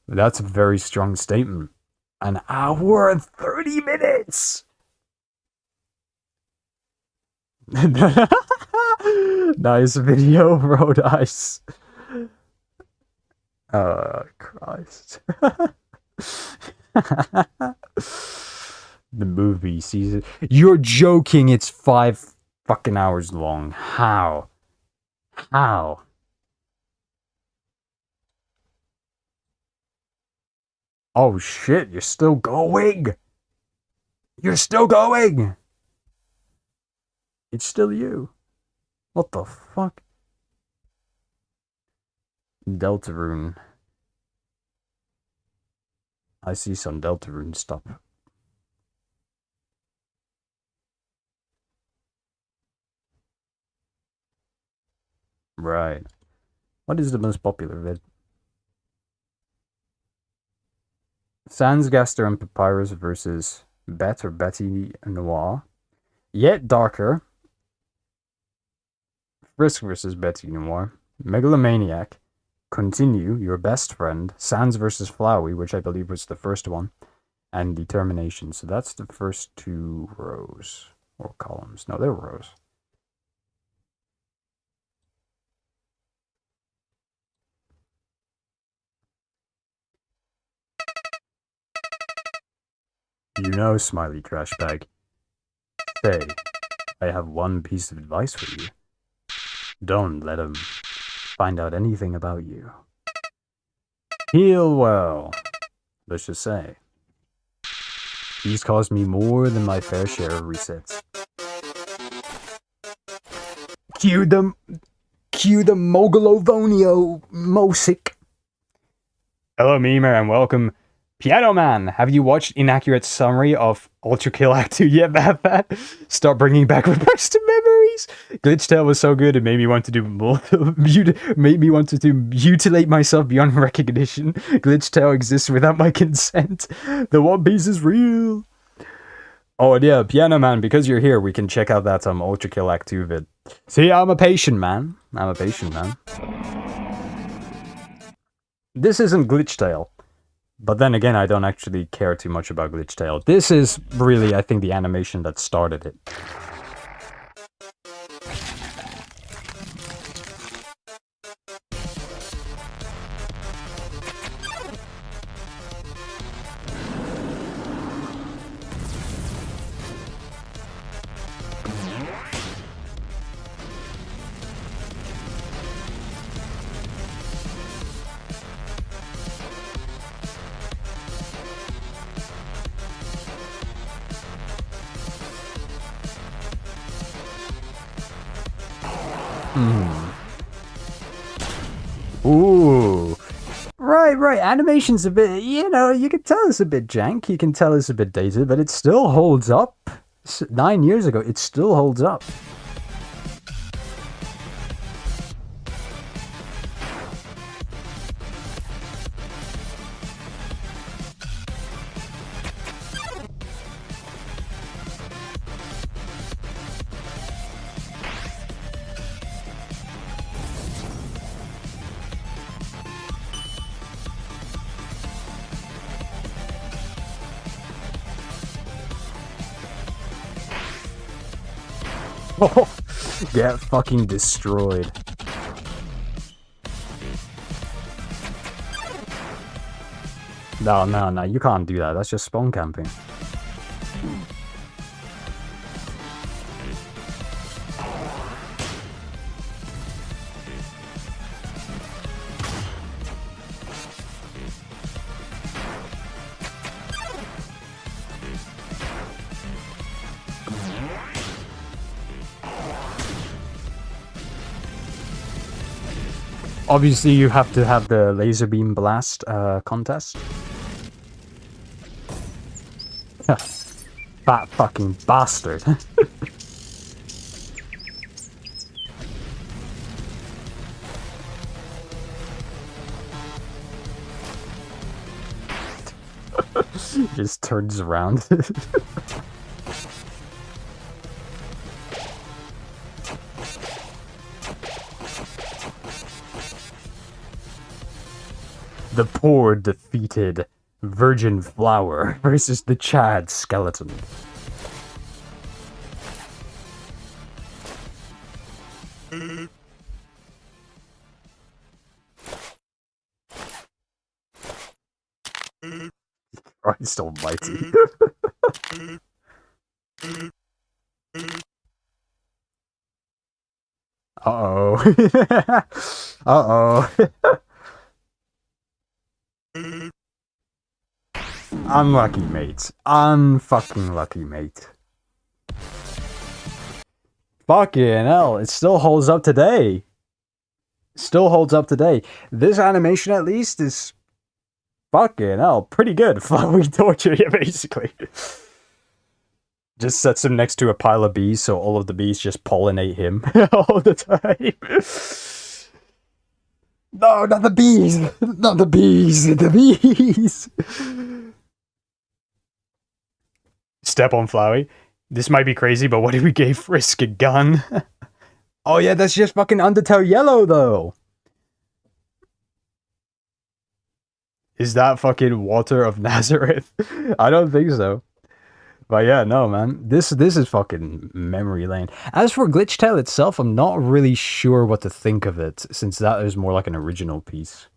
That's a very strong statement. An hour and 30 minutes! Nice video, bro, nice. Christ. The movie season. You're joking, it's 5 fucking hours long. How? How? Oh shit, you're still going! You're still going! It's still you. What the fuck? Deltarune. I see some Deltarune stuff. Right. What is the most popular vid? Sans, Gaster, and Papyrus versus Bet or Betty Noir. Yet Darker. Frisk versus Betty Noir. Megalomaniac. Continue, Your Best Friend. Sans versus Flowey, which I believe was the first one. And Determination. So that's the first 2 rows. Or columns. No, they're rows. You know, Smiley Trash Bag. Say, I have one piece of advice for you. Don't let him find out anything about you. Heal well, let's just say. He's caused me more than my fair share of resets. Cue the Mogolovonio Mosic. Hello, Memer, and welcome. Piano Man, have you watched Inaccurate Summary of Ultra Kill Act 2 yet, Bat? Start bringing back repressed memories. Glitch Tail was so good it made me want to do mutilate myself beyond recognition. Glitch Tail exists without my consent. The One Piece is real. Oh, and yeah, Piano Man, because you're here, we can check out that Ultra Kill Act 2 vid. See, I'm a patient man. I'm a patient man. This isn't Glitch Tail. But then again, I don't actually care too much about Glitch Tail. This is really, I think, the animation that started it. Ooh. Right. Animation's a bit, you know, you can tell it's a bit jank, you can tell it's a bit dated, but it still holds up. 9 years ago, it still holds up. Oh, get fucking destroyed. No, you can't do that. That's just spawn camping. Obviously, you have to have the laser beam blast contest. Fat fucking bastard. Just turns around. The poor defeated Virgin flower versus the Chad skeleton. Christ almighty. Uh-oh. Uh-oh. Unlucky, mate. Unfucking lucky, mate. Fucking hell, it still holds up today. Still holds up today. This animation, at least, is fucking hell, pretty good. We torture you, basically. Just sets him next to a pile of bees, so all of the bees just pollinate him all the time. No, not the bees! Not the bees! The bees! Step on Flowey. This might be crazy, but what if we gave Frisk a gun? Oh yeah, that's just fucking Undertale Yellow, though! Is that fucking Water of Nazareth? I don't think so. But yeah, no, man. This is fucking memory lane. As for Glitch Tale itself, I'm not really sure what to think of it, since that is more like an original piece.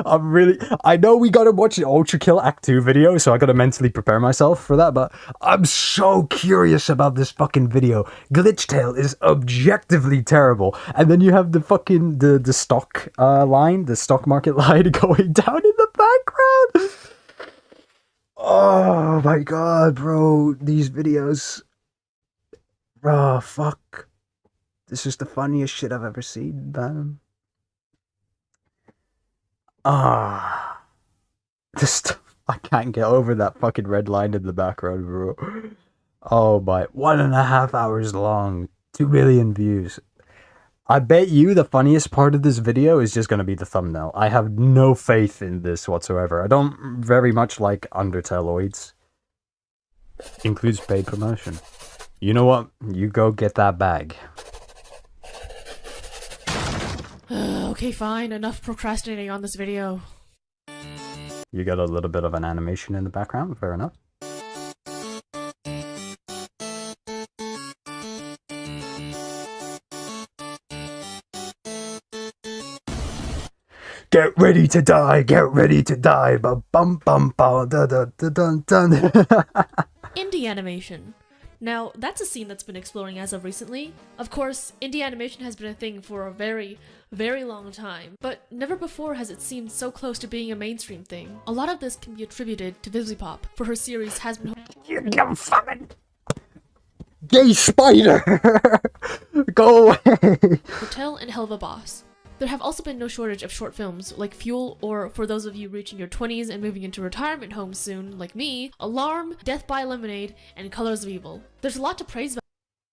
I know we gotta watch the Ultra Kill Act 2 video, so I gotta mentally prepare myself for that, but I'm so curious about this fucking video. Glitch Tale is objectively terrible, and then you have the fucking, the stock line, the stock market line going down in the background. Oh my god, bro, these videos. Bro, fuck. This is the funniest shit I've ever seen, man. Ah. I can't get over that fucking red line in the background, bro. Oh my, 1.5 hours long, 2 million views. I bet you the funniest part of this video is just gonna be the thumbnail. I have no faith in this whatsoever. I don't very much like Undertaleoids. Includes paid promotion. You know what? You go get that bag. Okay, fine. Enough procrastinating on this video. You got a little bit of an animation in the background, fair enough. Get ready to die, bum bum bum bum da da da dun dun. Indie animation. Now, that's a scene that's been exploring as of recently. Of course, indie animation has been a thing for a very, very long time, but never before has it seemed so close to being a mainstream thing. A lot of this can be attributed to Vivzipop, for her series has been You fucking gay spider! Go away! Hotel and Hell of a Boss. There have also been no shortage of short films, like Fuel, or for those of you reaching your 20s and moving into retirement homes soon, like me, Alarm, Death by Lemonade, and Colors of Evil. There's a lot to praise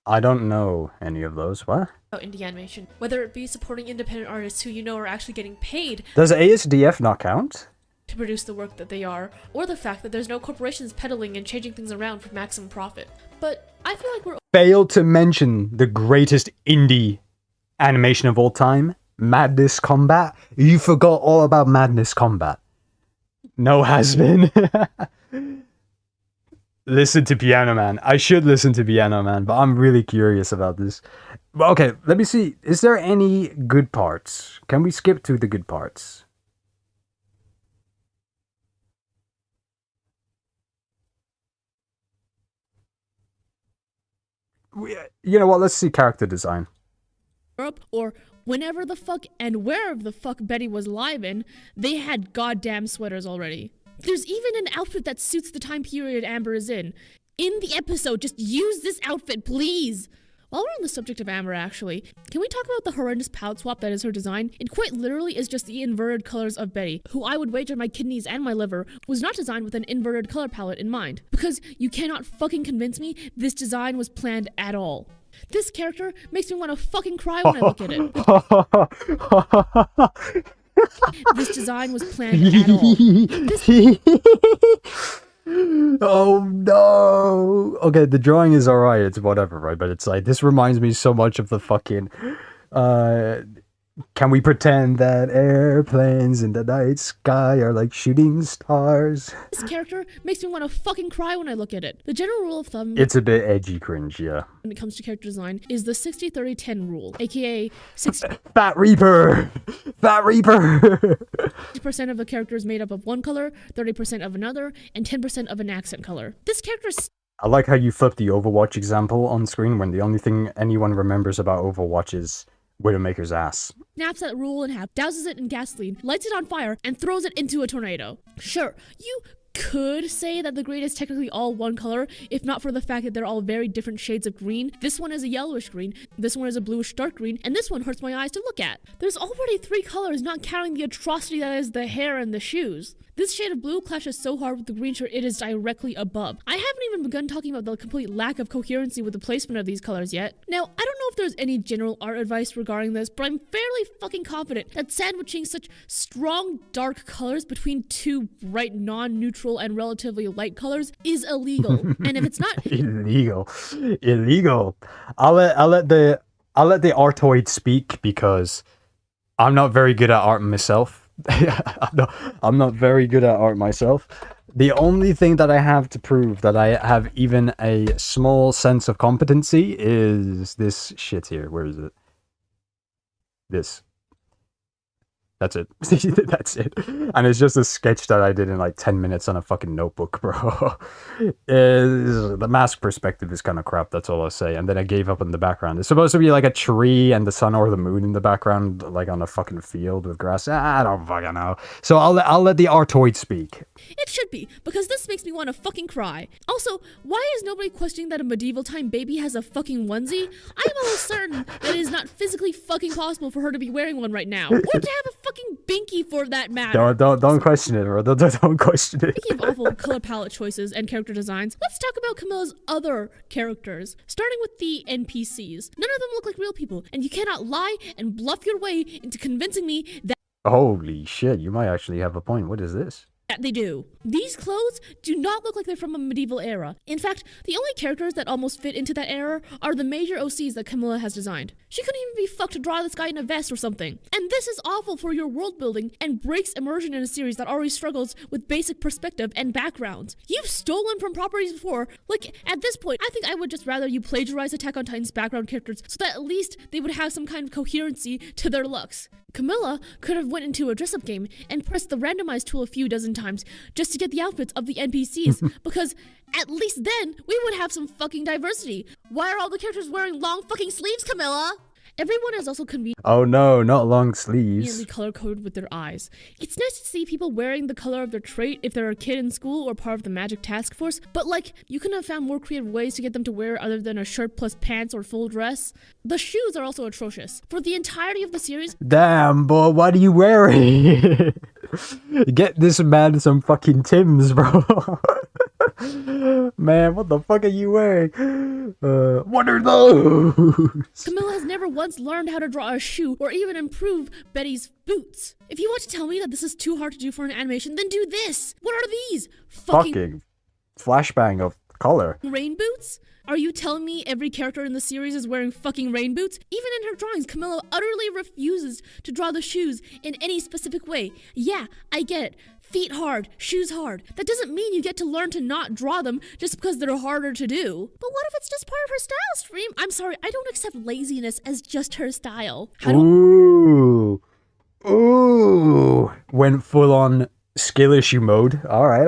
I don't know any of those, what? about indie animation, whether it be supporting independent artists who you know are actually getting paid Does ASDF not count? to produce the work that they are, or the fact that there's no corporations peddling and changing things around for maximum profit. But I feel like we're Failed to mention the greatest indie animation of all time, Madness Combat. You forgot all about Madness Combat. No has been. Listen to Piano Man. I should listen to Piano Man, but I'm really curious about this. But okay, let me see. Is there any good parts? Can we skip to the good parts? You know what? Let's see character design. Europe, or whenever the fuck and wherever the fuck Betty was live in, they had goddamn sweaters already. There's even an outfit that suits the time period Amber is in. In the episode, just use this outfit, please! While we're on the subject of Amber, actually, can we talk about the horrendous palette swap that is her design? It quite literally is just the inverted colors of Betty, who I would wager my kidneys and my liver was not designed with an inverted color palette in mind. Because you cannot fucking convince me this design was planned at all. This character makes me want to fucking cry when I look at it. This design was planned at all. Oh no! Okay, the drawing is alright, it's whatever, right? But it's like, this reminds me so much of the fucking, Can we pretend that airplanes in the night sky are like shooting stars? This character makes me want to fucking cry when I look at it. The general rule of thumb It's a bit edgy cringe, yeah. when it comes to character design is the 60-30-10 rule, aka 60% Fat Reaper! Fat Reaper! of a character is made up of one color, 30% of another, and 10% of an accent color. This character I like how you flipped the Overwatch example on screen when the only thing anyone remembers about Overwatch is Widowmaker's ass. snaps that rule in half, douses it in gasoline, lights it on fire, and throws it into a tornado. Sure, you could say that the green is technically all one color, if not for the fact that they're all very different shades of green. This one is a yellowish green, this one is a bluish dark green, and this one hurts my eyes to look at. There's already 3 colors, not counting the atrocity that is the hair and the shoes. This shade of blue clashes so hard with the green shirt it is directly above. I haven't even begun talking about the complete lack of coherency with the placement of these colors yet. Now, I don't know if there's any general art advice regarding this, but I'm fairly fucking confident that sandwiching such strong dark colors between 2 bright non-neutral and relatively light colors is illegal. And if it's not illegal. I'll let the artoid speak because I'm not very good at art myself. I'm not very good at art myself. The only thing that I have to prove that I have even a small sense of competency is this shit here. Where is it? This. That's it. That's it. And it's just a sketch that I did in like 10 minutes on a fucking notebook, bro. The mask perspective is kind of crap, that's all I'll say. And then I gave up on the background. It's supposed to be like a tree and the sun or the moon in the background, like on a fucking field with grass. I don't fucking know. So I'll let the artoid speak. It should be, because this makes me want to fucking cry. Also, why is nobody questioning that a medieval time baby has a fucking onesie? I am almost certain that it is not physically fucking possible for her to be wearing one right now, or to have a fucking binky for that matter. Don't question it, bro. Don't question it. Speaking of awful color palette choices and character designs, let's talk about Camilla's other characters, starting with the NPCs. None of them look like real people, and you cannot lie and bluff your way into convincing me that Holy shit, you might actually have a point. What is this? they do. These clothes do not look like they're from a medieval era. In fact, the only characters that almost fit into that era are the major OCs that Camilla has designed. She couldn't even be fucked to draw this guy in a vest or something. And this is awful for your world building and breaks immersion in a series that already struggles with basic perspective and background. You've stolen from properties before. Like, at this point, I think I would just rather you plagiarize Attack on Titan's background characters so that at least they would have some kind of coherency to their looks. Camilla could have went into a dress-up game and pressed the randomize tool a few dozen times just to get the outfits of the NPCs, because at least then we would have some fucking diversity. Why are all the characters wearing long fucking sleeves, Camilla? Everyone is also convenient. Oh no, not long sleeves. Color-coded with their eyes. It's nice to see people wearing the color of their trait if they're a kid in school or part of the magic task force, but like, you couldn't have found more creative ways to get them to wear other than a shirt plus pants or full dress. The shoes are also atrocious. For the entirety of the series, damn, boy, what are you wearing? Get this man some fucking Timbs, bro. Man, what the fuck are you wearing? What are those? Camilla has never once learned how to draw a shoe or even improve Betty's boots. If you want to tell me that this is too hard to do for an animation, then do this. What are these? Fucking flashbang of color. Rain boots? Are you telling me every character in the series is wearing fucking rain boots? Even in her drawings, Camilla utterly refuses to draw the shoes in any specific way. Yeah, I get it. Feet hard, shoes hard. That doesn't mean you get to learn to not draw them just because they're harder to do. But what if it's just part of her style stream? I'm sorry, I don't accept laziness as just her style. Ooh. Went full on skill issue mode. Alright.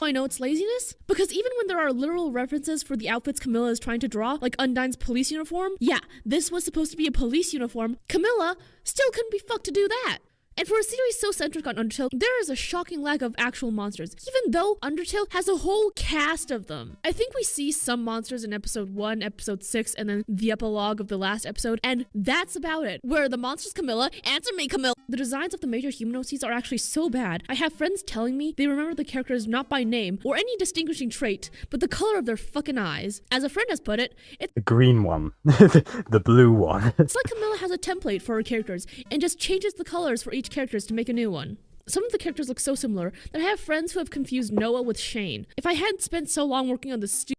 I know it's laziness? Because even when there are literal references for the outfits Camilla is trying to draw, like Undyne's police uniform, yeah, this was supposed to be a police uniform, Camilla still couldn't be fucked to do that. And for a series so centric on Undertale, there is a shocking lack of actual monsters, even though Undertale has a whole cast of them. I think we see some monsters in episode 1, episode 6, and then the epilogue of the last episode, and that's about it. Where are the monsters, Camilla? Answer me, Camilla! The designs of the major human OCs are actually so bad. I have friends telling me they remember the characters not by name or any distinguishing trait, but the color of their fucking eyes. As a friend has put it, it's the green one. The blue one. It's like Camilla has a template for her characters and just changes the colors for each characters to make a new one. Some of the characters look so similar that I have friends who have confused Noah with Shane. If I hadn't spent so long working on the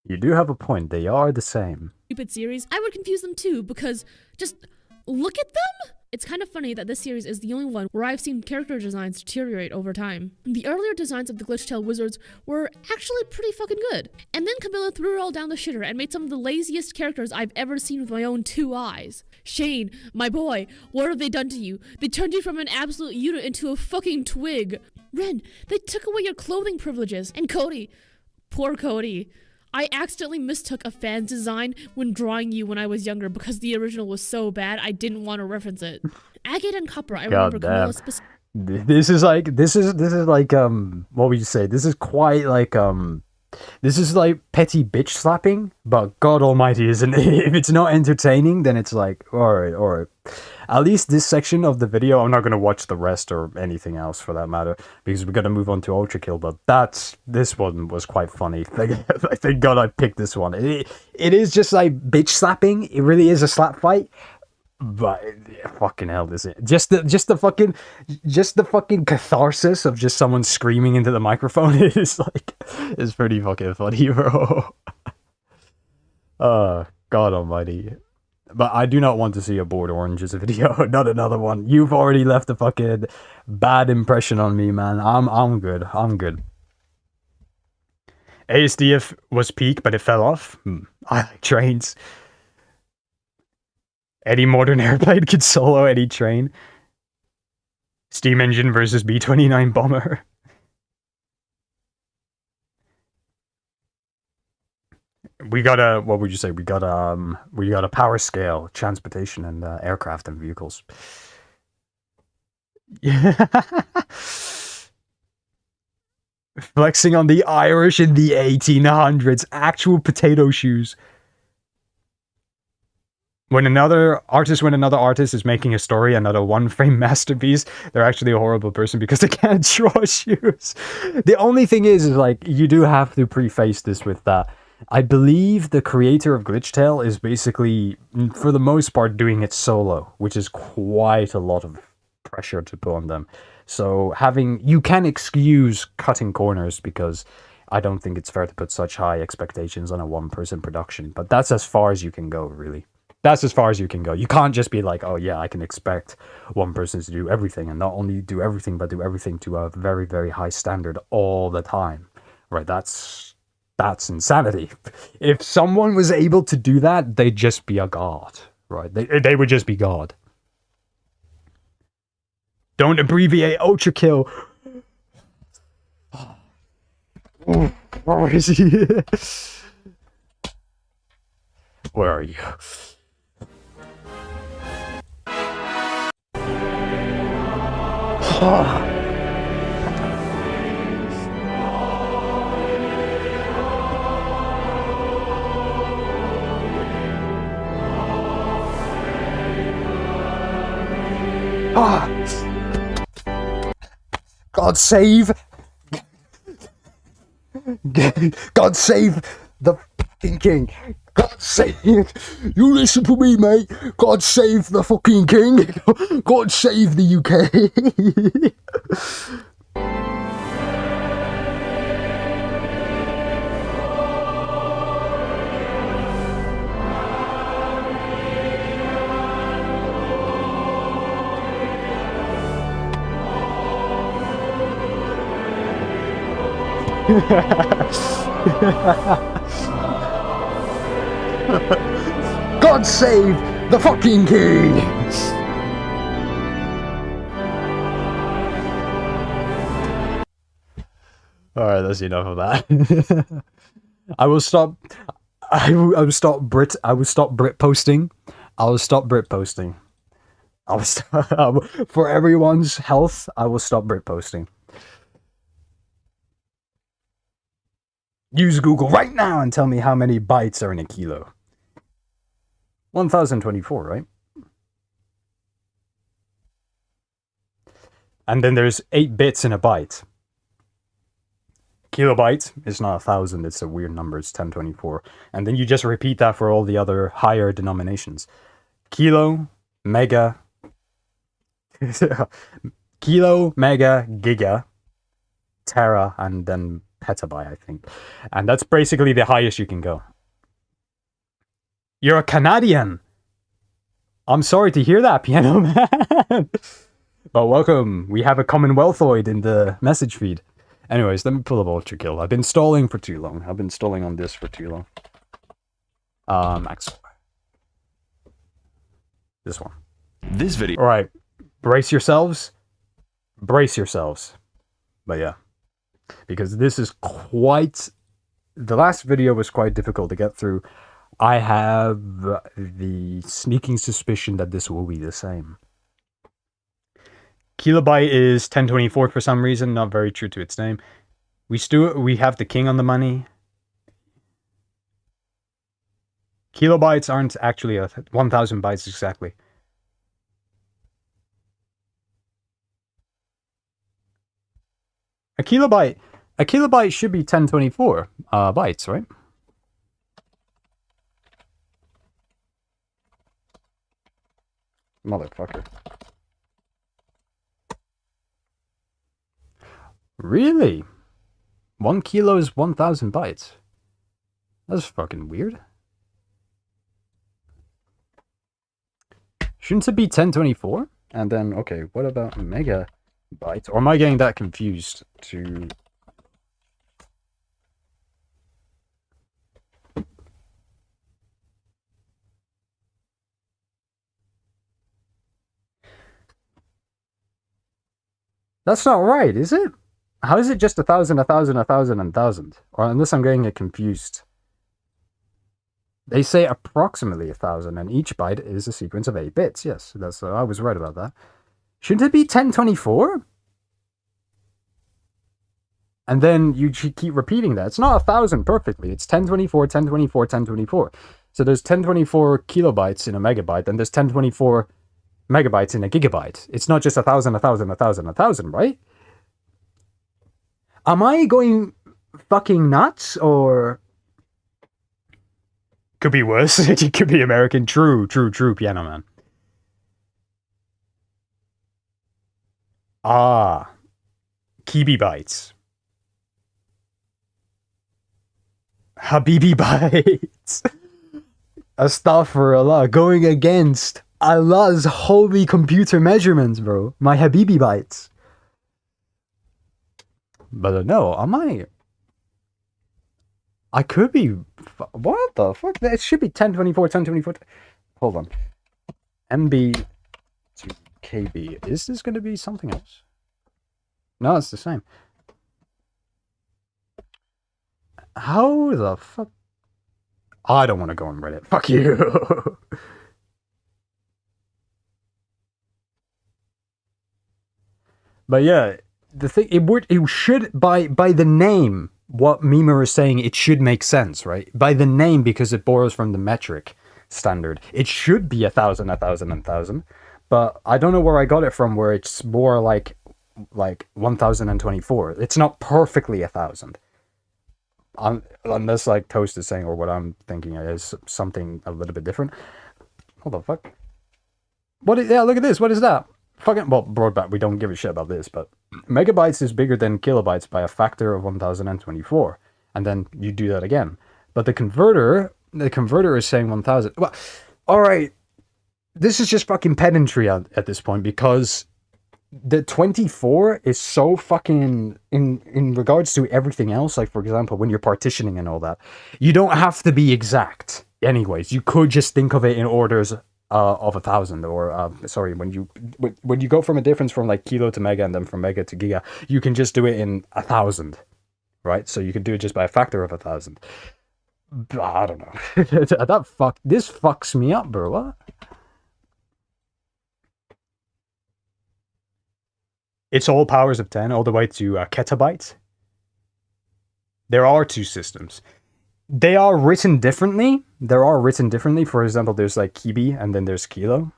You do have a point, they are the same. stupid series, I would confuse them too, because just look at them! It's kind of funny that this series is the only one where I've seen character designs deteriorate over time. The earlier designs of the Glitchtail Wizards were actually pretty fucking good. And then Camilla threw it all down the shitter and made some of the laziest characters I've ever seen with my own 2 eyes. Shane, my boy, what have they done to you? They turned you from an absolute unit into a fucking twig. Ren, they took away your clothing privileges. And Cody, poor Cody. I accidentally mistook a fan's design when drawing you when I was younger because the original was so bad I didn't want to reference it. Agate and Copper, I remember Camilla This is like what would you say? This is quite like this is like petty bitch slapping, but God Almighty, isn't it? If it's not entertaining, then it's like alright. At least this section of the video, I'm not gonna watch the rest or anything else for that matter, because we're gonna move on to Ultra Kill. But this one was quite funny. Thank God I picked this one. It is just like bitch slapping. It really is a slap fight. But fucking hell, this is just the fucking catharsis of just someone screaming into the microphone is like, it's pretty fucking funny, bro. God Almighty. But I do not want to see a Bored Oranges video. Not another one. You've already left a fucking bad impression on me, man. I'm good. I'm good. ASDF was peak, but it fell off. I like trains. Any modern airplane could solo any train. Steam engine versus B-29 bomber. We got a, what would you say? We got a power scale, transportation, and aircraft and vehicles. Yeah. Flexing on the Irish in the 1800s. Actual potato shoes. When another artist is making a story, another one-frame masterpiece, they're actually a horrible person because they can't draw shoes. The only thing is like, you do have to preface this with that. I believe the creator of Glitchtail is basically, for the most part, doing it solo, which is quite a lot of pressure to put on them. So you can excuse cutting corners because I don't think it's fair to put such high expectations on a one-person production, but that's as far as you can go, really. That's as far as you can go. You can't just be like, oh yeah, I can expect one person to do everything, and not only do everything, but do everything to a very, very high standard all the time. Right? That's insanity. If someone was able to do that, they'd just be a god. Right? They would just be God. Don't abbreviate Ultra Kill. Where is he? Where are you? God save! God save the fucking king! God save! You listen to me, mate! God save the fucking king! God save the UK! God save the fucking king! Alright, that's enough of that. I will stop Brit posting. For everyone's health, I will stop Brit posting. Use Google right now and tell me how many bytes are in a kilo. 1024, right? And then there's 8 bits in a byte. Kilobyte is not 1,000, it's a weird number, it's 1024. And then you just repeat that for all the other higher denominations. Kilo, mega, kilo, mega, giga, tera, and then petabyte, I think. And that's basically the highest you can go. You're a Canadian. I'm sorry to hear that, Piano Man. But welcome. We have a Commonwealthoid in the message feed. Anyways, let me pull up Ultra Kill. I've been stalling for too long. I've been stalling on this for too long. Max. This one. This video. All right. Brace yourselves. Brace yourselves. But yeah. Because this is quite... The last video was quite difficult to get through. I have the sneaking suspicion that this will be the same. Kilobyte is 1024 for some reason, not very true to its name. We have the king on the money. Kilobytes aren't actually 1,000 bytes exactly. A kilobyte should be 1024 bytes, right? Motherfucker. Really? 1 kilo is 1,000 bytes. That's fucking weird. Shouldn't it be 1024? And then, okay, what about megabytes? Or am I getting that confused to... That's not right, is it? How is it just 1,000, 1,000, 1,000, and 1,000? Or unless I'm getting it confused. They say approximately 1,000, and each byte is a sequence of 8 bits. Yes, that's I was right about that. Shouldn't it be 1024? And then you keep repeating that. It's not 1,000 perfectly. It's 1024, 1024, 1024. So there's 1024 kilobytes in a megabyte, and there's 1024 megabytes in a gigabyte. It's not just 1,000, 1,000, 1,000, 1,000, right? Am I going fucking nuts, or... Could be worse. It could be American. True, Piano Man. Ah. Kibi bytes. Habibi bytes. Astaghfirullah. Going against Allah's holy computer measurements, bro. My Habibi bytes. But no, am I could be... What the fuck? It should be 1024, 1024... Hold on. MB to KB. Is this going to be something else? No, it's the same. How the fuck... I don't want to go on Reddit. Fuck you. But yeah, the thing... It should, by the name... What Mima is saying, it should make sense, right? By the name, because it borrows from the metric standard. It should be 1,000, 1,000, 1,000. But I don't know where I got it from, where it's more like 1,024. It's not perfectly 1,000. Unless like Toast is saying, or what I'm thinking is something a little bit different. What the fuck? Yeah, look at this. What is that? Fucking, well, broadband, we don't give a shit about this, but megabytes is bigger than kilobytes by a factor of 1,024. And then you do that again. But the converter is saying 1,000. Well, alright. This is just fucking pedantry at this point, because the 24 is so fucking, in regards to everything else, like for example, when you're partitioning and all that, you don't have to be exact. Anyways, you could just think of it in orders of 1,000, or sorry, when you go from a difference from like kilo to mega and then from mega to giga, you can just do it in 1,000, right? So you can do it just by a factor of 1,000. I don't know. This fucks me up, bro. What? It's all powers of 10 all the way to ketabytes. There are two systems. They are written differently. For example, there's like kibi and then there's kilo.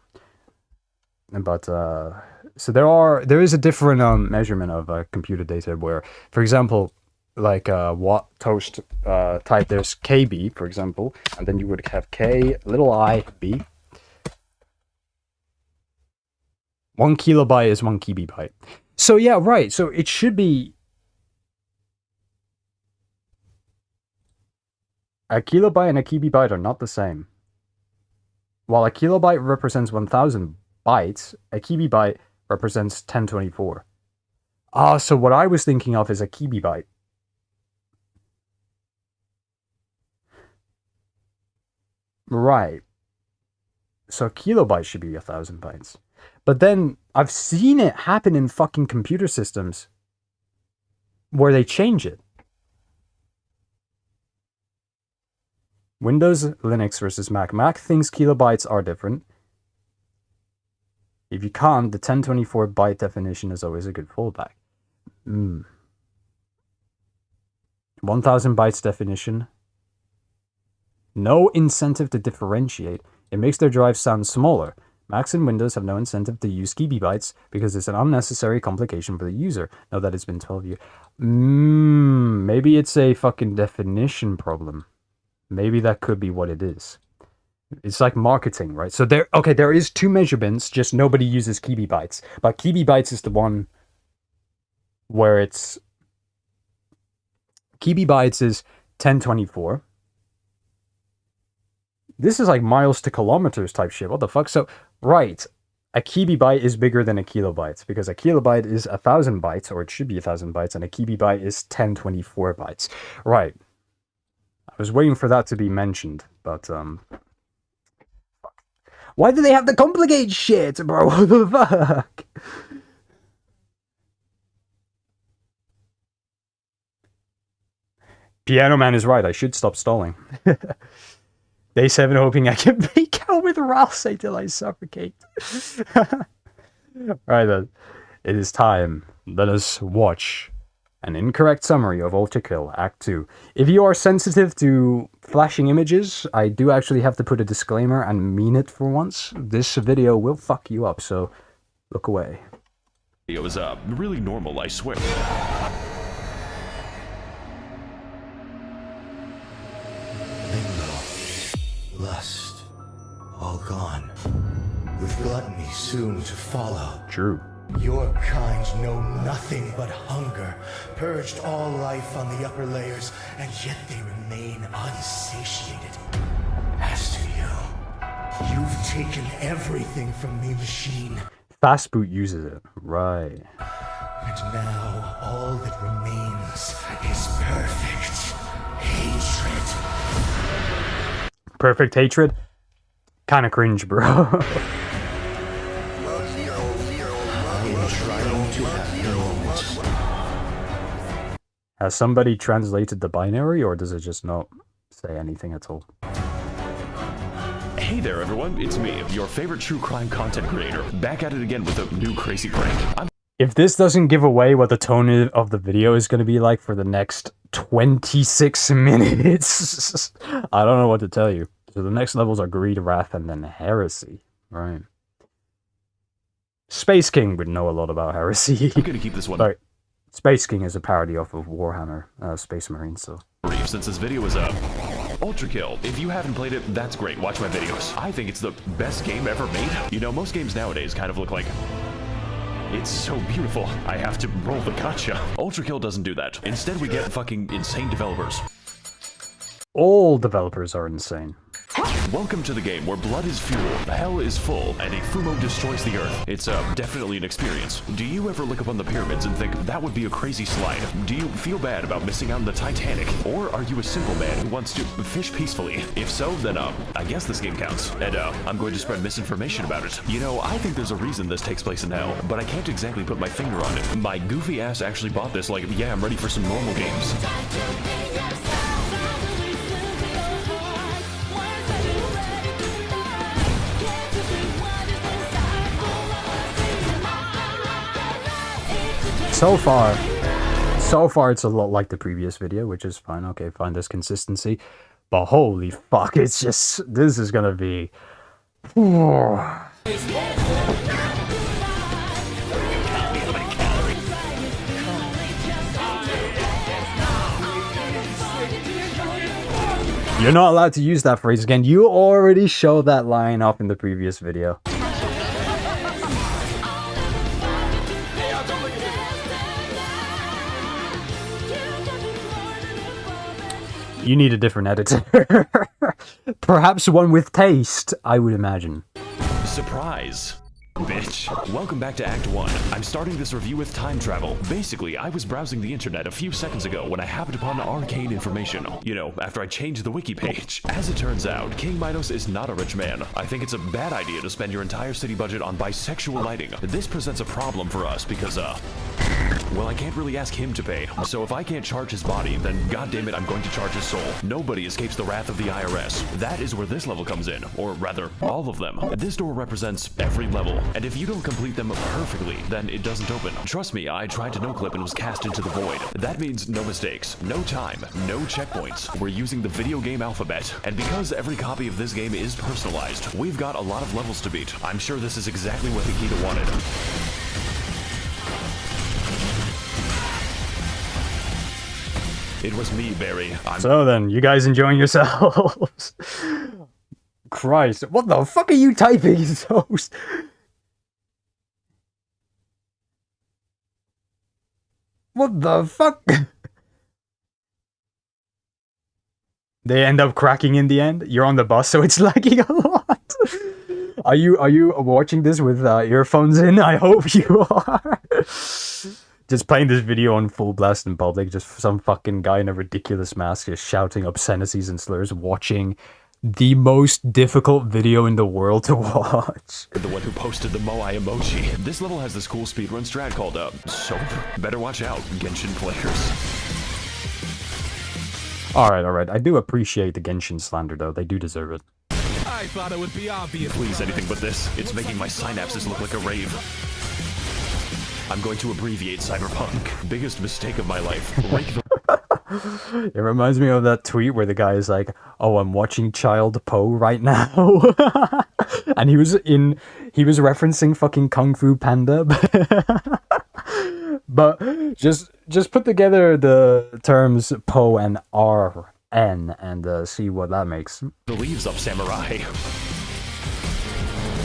But so there is a different measurement of computer data where, for example, like what Toast type, there's KB, for example, and then you would have K little I B. 1 kilobyte is 1 kibi byte. So yeah, right. So it should be a kilobyte and a kibi byte are not the same. While a kilobyte represents 1000 bytes, a KB byte represents 1024. Ah, so what I was thinking of is a KB byte. Right. So a kilobyte should be 1000 bytes. But then I've seen it happen in fucking computer systems where they change it. Windows, Linux versus Mac. Mac thinks kilobytes are different. If you can't, the 1024 byte definition is always a good fallback. 1000 bytes definition. No incentive to differentiate. It makes their drives sound smaller. Macs and Windows have no incentive to use KB bytes because it's an unnecessary complication for the user. Now that it's been 12 years. Maybe it's a fucking definition problem. Maybe that could be what it is. It's like marketing, right? So there is 2 measurements, just nobody uses KB bytes. But KB bytes is the one where it's... KB bytes is 1024. This is like miles to kilometers type shit. What the fuck? So, right. A KB byte is bigger than a kilobyte because a kilobyte is 1000 bytes, or it should be 1000 bytes, and a KB byte is 1024 bytes. Right. I was waiting for that to be mentioned, but, why do they have to complicate shit, bro? What the fuck? Piano Man is right. I should stop stalling. Day 7 hoping I can make out with Ralsei until I suffocate. Alright then. It is time. Let us watch an incorrect summary of Overkill Act 2. If you are sensitive to flashing images, I do actually have to put a disclaimer and mean it for once. This video will fuck you up, so look away. It was really normal, I swear. Lust, all gone, with gluttony soon to follow. True. Your kind know nothing but hunger, purged all life on the upper layers, and yet they remain unsatiated. As to you, you've taken everything from me, machine. Fast Boot uses it. Right. And now all that remains is perfect hatred. Perfect hatred? Kinda cringe, bro. Has somebody translated the binary, or does it just not say anything at all? Hey there, everyone. It's me, your favorite true crime content creator, back at it again with a new crazy prank. If this doesn't give away what the tone of the video is going to be like for the next 26 minutes, I don't know what to tell you. So the next levels are Greed, Wrath, and then Heresy. Right. Space King would know a lot about Heresy. I'm gonna keep this one. Sorry. Space King is a parody off of Warhammer, Space Marine, so... Since this video is Ultra Kill. If you haven't played it, that's great. Watch my videos. I think it's the best game ever made. You know, most games nowadays kind of look like... It's so beautiful. I have to roll the gotcha. Ultra Kill doesn't do that. Instead, we get fucking insane developers. All developers are insane. Welcome to the game where blood is fuel, hell is full, and a Fumo destroys the earth. It's definitely an experience. Do you ever look up on the pyramids and think that would be a crazy slide? Do you feel bad about missing out on the Titanic? Or are you a simple man who wants to fish peacefully? If so, then I guess this game counts. And I'm going to spread misinformation about it. You know, I think there's a reason this takes place in hell, but I can't exactly put my finger on it. My goofy ass actually bought this like, yeah, I'm ready for some normal games. So far it's a lot like the previous video, which is fine. Okay, fine, there's consistency. But holy fuck, it's just... This is gonna be... You're not allowed to use that phrase again. You already showed that line off in the previous video. You need a different editor. Perhaps one with taste, I would imagine. Surprise. Bitch. Welcome back to Act 1. I'm starting this review with time travel. Basically, I was browsing the internet a few seconds ago when I happened upon arcane information. You know, after I changed the wiki page. As it turns out, King Minos is not a rich man. I think it's a bad idea to spend your entire city budget on bisexual lighting. This presents a problem for us because, well, I can't really ask him to pay. So if I can't charge his body, then goddammit, I'm going to charge his soul. Nobody escapes the wrath of the IRS. That is where this level comes in. Or rather, all of them. This door represents every level. And if you don't complete them perfectly, then it doesn't open. Trust me, I tried to no-clip and was cast into the void. That means no mistakes, no time, no checkpoints. We're using the video game alphabet. And because every copy of this game is personalized, we've got a lot of levels to beat. I'm sure this is exactly what Hikita wanted. It was me, Barry. So then, you guys enjoying yourselves? Christ, what the fuck are you typing, Toast? What the fuck? They end up cracking in the end? You're on the bus, so it's lagging a lot. Are you watching this with earphones in? I hope you are. Just playing this video on full blast in public, just some fucking guy in a ridiculous mask just shouting obscenities and slurs, watching the most difficult video in the world to watch. The one who posted the Moai emoji. This level has this cool speedrun strat called, Soap. Better watch out, Genshin players. Alright. I do appreciate the Genshin slander, though. They do deserve it. I thought it would be obvious. Please, anything but this. It's making my synapses look like a rave. I'm going to abbreviate Cyberpunk. Biggest mistake of my life. It reminds me of that tweet where the guy is like, "Oh, I'm watching Child Po right now," and he was referencing fucking Kung Fu Panda, but just put together the terms Po and RN and see what that makes. The leaves up, samurai.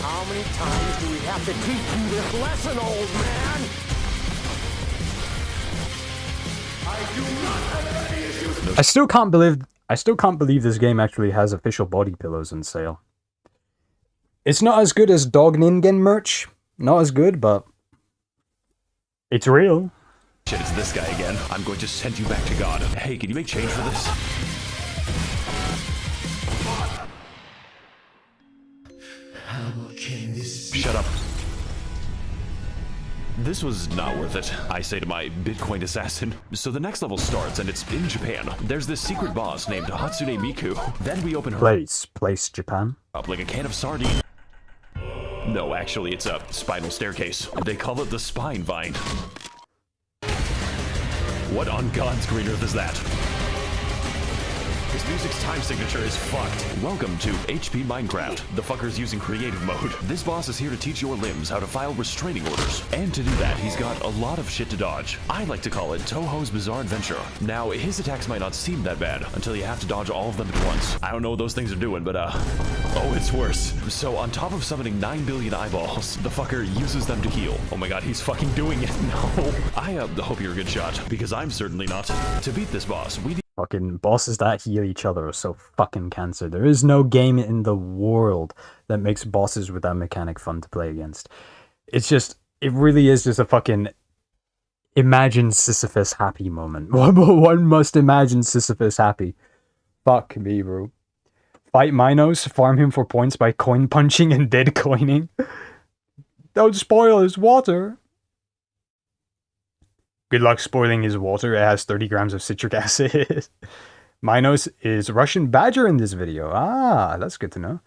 How many times do we have to teach you this lesson, old man? I do not have any issues. I still can't believe this game actually has official body pillows on sale. It's not as good as Dog Ningen merch. Not as good, but it's real. Shit, it's this guy again. I'm going to send you back to God. Hey, can you make change for this? How can this be? Shut up. This was not worth it, I say to my Bitcoin assassin. So the next level starts, and it's in Japan. There's this secret boss named Hatsune Miku. Then we open her Place Japan. up like a can of sardine. No, actually, it's a spinal staircase. They call it the Spine Vine. What on God's green earth is that? This music's time signature is fucked. Welcome to HP Minecraft. The fucker's using creative mode. This boss is here to teach your limbs how to file restraining orders. And to do that, he's got a lot of shit to dodge. I like to call it Toho's Bizarre Adventure. Now, his attacks might not seem that bad until you have to dodge all of them at once. I don't know what those things are doing, but oh, it's worse. So on top of summoning 9 billion eyeballs, the fucker uses them to heal. Oh my god, he's fucking doing it. No. I hope you're a good shot, because I'm certainly not. To beat this boss, we need Fucking bosses that heal each other are so fucking cancer. There is no game in the world that makes bosses with that mechanic fun to play against. It's just, it really is just a fucking imagine Sisyphus happy moment. One must imagine Sisyphus happy. Fuck me, bro. Fight Minos, farm him for points by coin punching and dead coining. Don't spoil his water. Good luck spoiling his water. It has 30 grams of citric acid. Minos is Russian Badger in this video. Ah, that's good to know.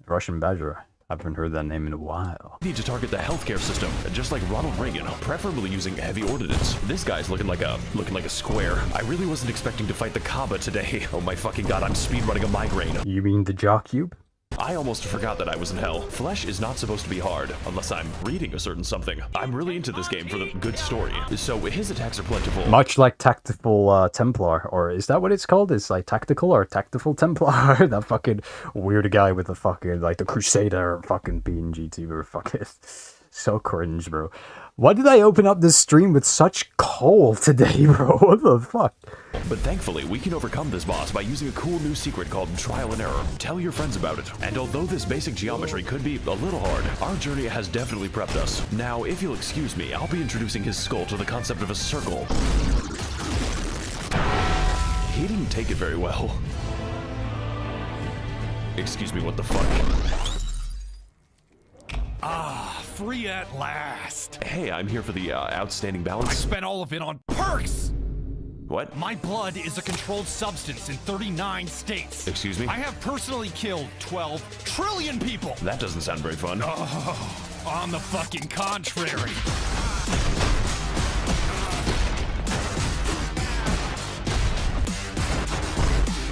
Russian Badger. I haven't heard that name in a while. Need to target the healthcare system, just like Ronald Reagan, preferably using heavy ordnance. This guy's looking like a square. I really wasn't expecting to fight the Kaaba today. Oh my fucking god, I'm speedrunning a migraine. You mean the Jaw Cube? I almost forgot that I was in hell. Flesh is not supposed to be hard, unless I'm reading a certain something. I'm really into this game for the good story, so his attacks are plentiful. Much like Tactical Templar, or is that what it's called? It's like Tactical or Tactical Templar? That fucking weird guy with the fucking, like the Crusader fucking PNG tuber fucking So cringe, bro. Why did I open up this stream with such coal today, bro? What the fuck? But thankfully, we can overcome this boss by using a cool new secret called Trial and Error. Tell your friends about it. And although this basic geometry could be a little hard, our journey has definitely prepped us. Now, if you'll excuse me, I'll be introducing his skull to the concept of a circle. He didn't take it very well. Excuse me, what the fuck? Ah, free at last. Hey, I'm here for the outstanding balance. I spent all of it on perks. What? My blood is a controlled substance in 39 states. Excuse me? I have personally killed 12 trillion people. That doesn't sound very fun. Oh, on the fucking contrary.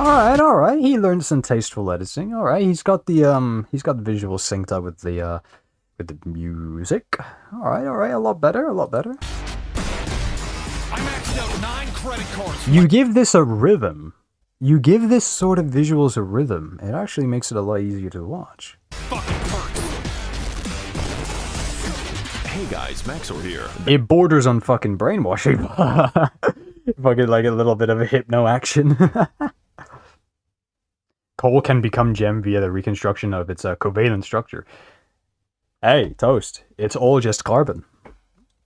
All right. He learned some tasteful editing. All right, he's got the visuals synced up with the music. All right, a lot better. I maxed out 9 credit cards. You give this a rhythm. You give this sort of visuals a rhythm. It actually makes it a lot easier to watch. Hey guys, Maxor here. It borders on fucking brainwashing. Fucking like a little bit of a hypno action. Coal can become gem via the reconstruction of its covalent structure. Hey, toast. It's all just carbon.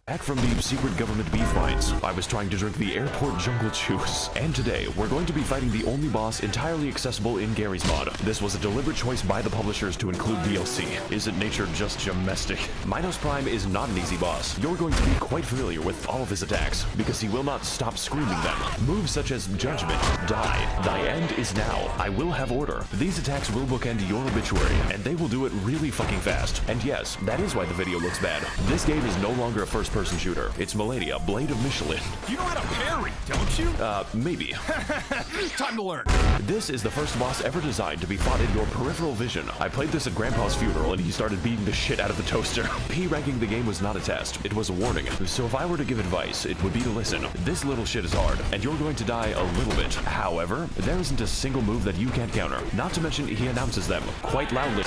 Back from the secret government beef mines, I was trying to drink the airport jungle juice. And today, we're going to be fighting the only boss entirely accessible in Gary's mod. This was a deliberate choice by the publishers to include DLC. Isn't nature just domestic? Minos Prime is not an easy boss. You're going to be quite familiar with all of his attacks, because he will not stop screaming them. Moves such as Judgment, Die, Thy End is Now, I Will Have Order. These attacks will bookend your obituary, and they will do it really fucking fast. And yes, that is why the video looks bad. This game is no longer a first-person shooter. It's Melania, Blade of Michelin. You know how to parry, don't you? Maybe. Time to learn. This is the first boss ever designed to be fought in your peripheral vision. I played this at Grandpa's funeral and he started beating the shit out of the toaster. P-ranking the game was not a test, it was a warning. So if I were to give advice, it would be to listen. This little shit is hard, and you're going to die a little bit. However, there isn't a single move that you can't counter. Not to mention, he announces them quite loudly.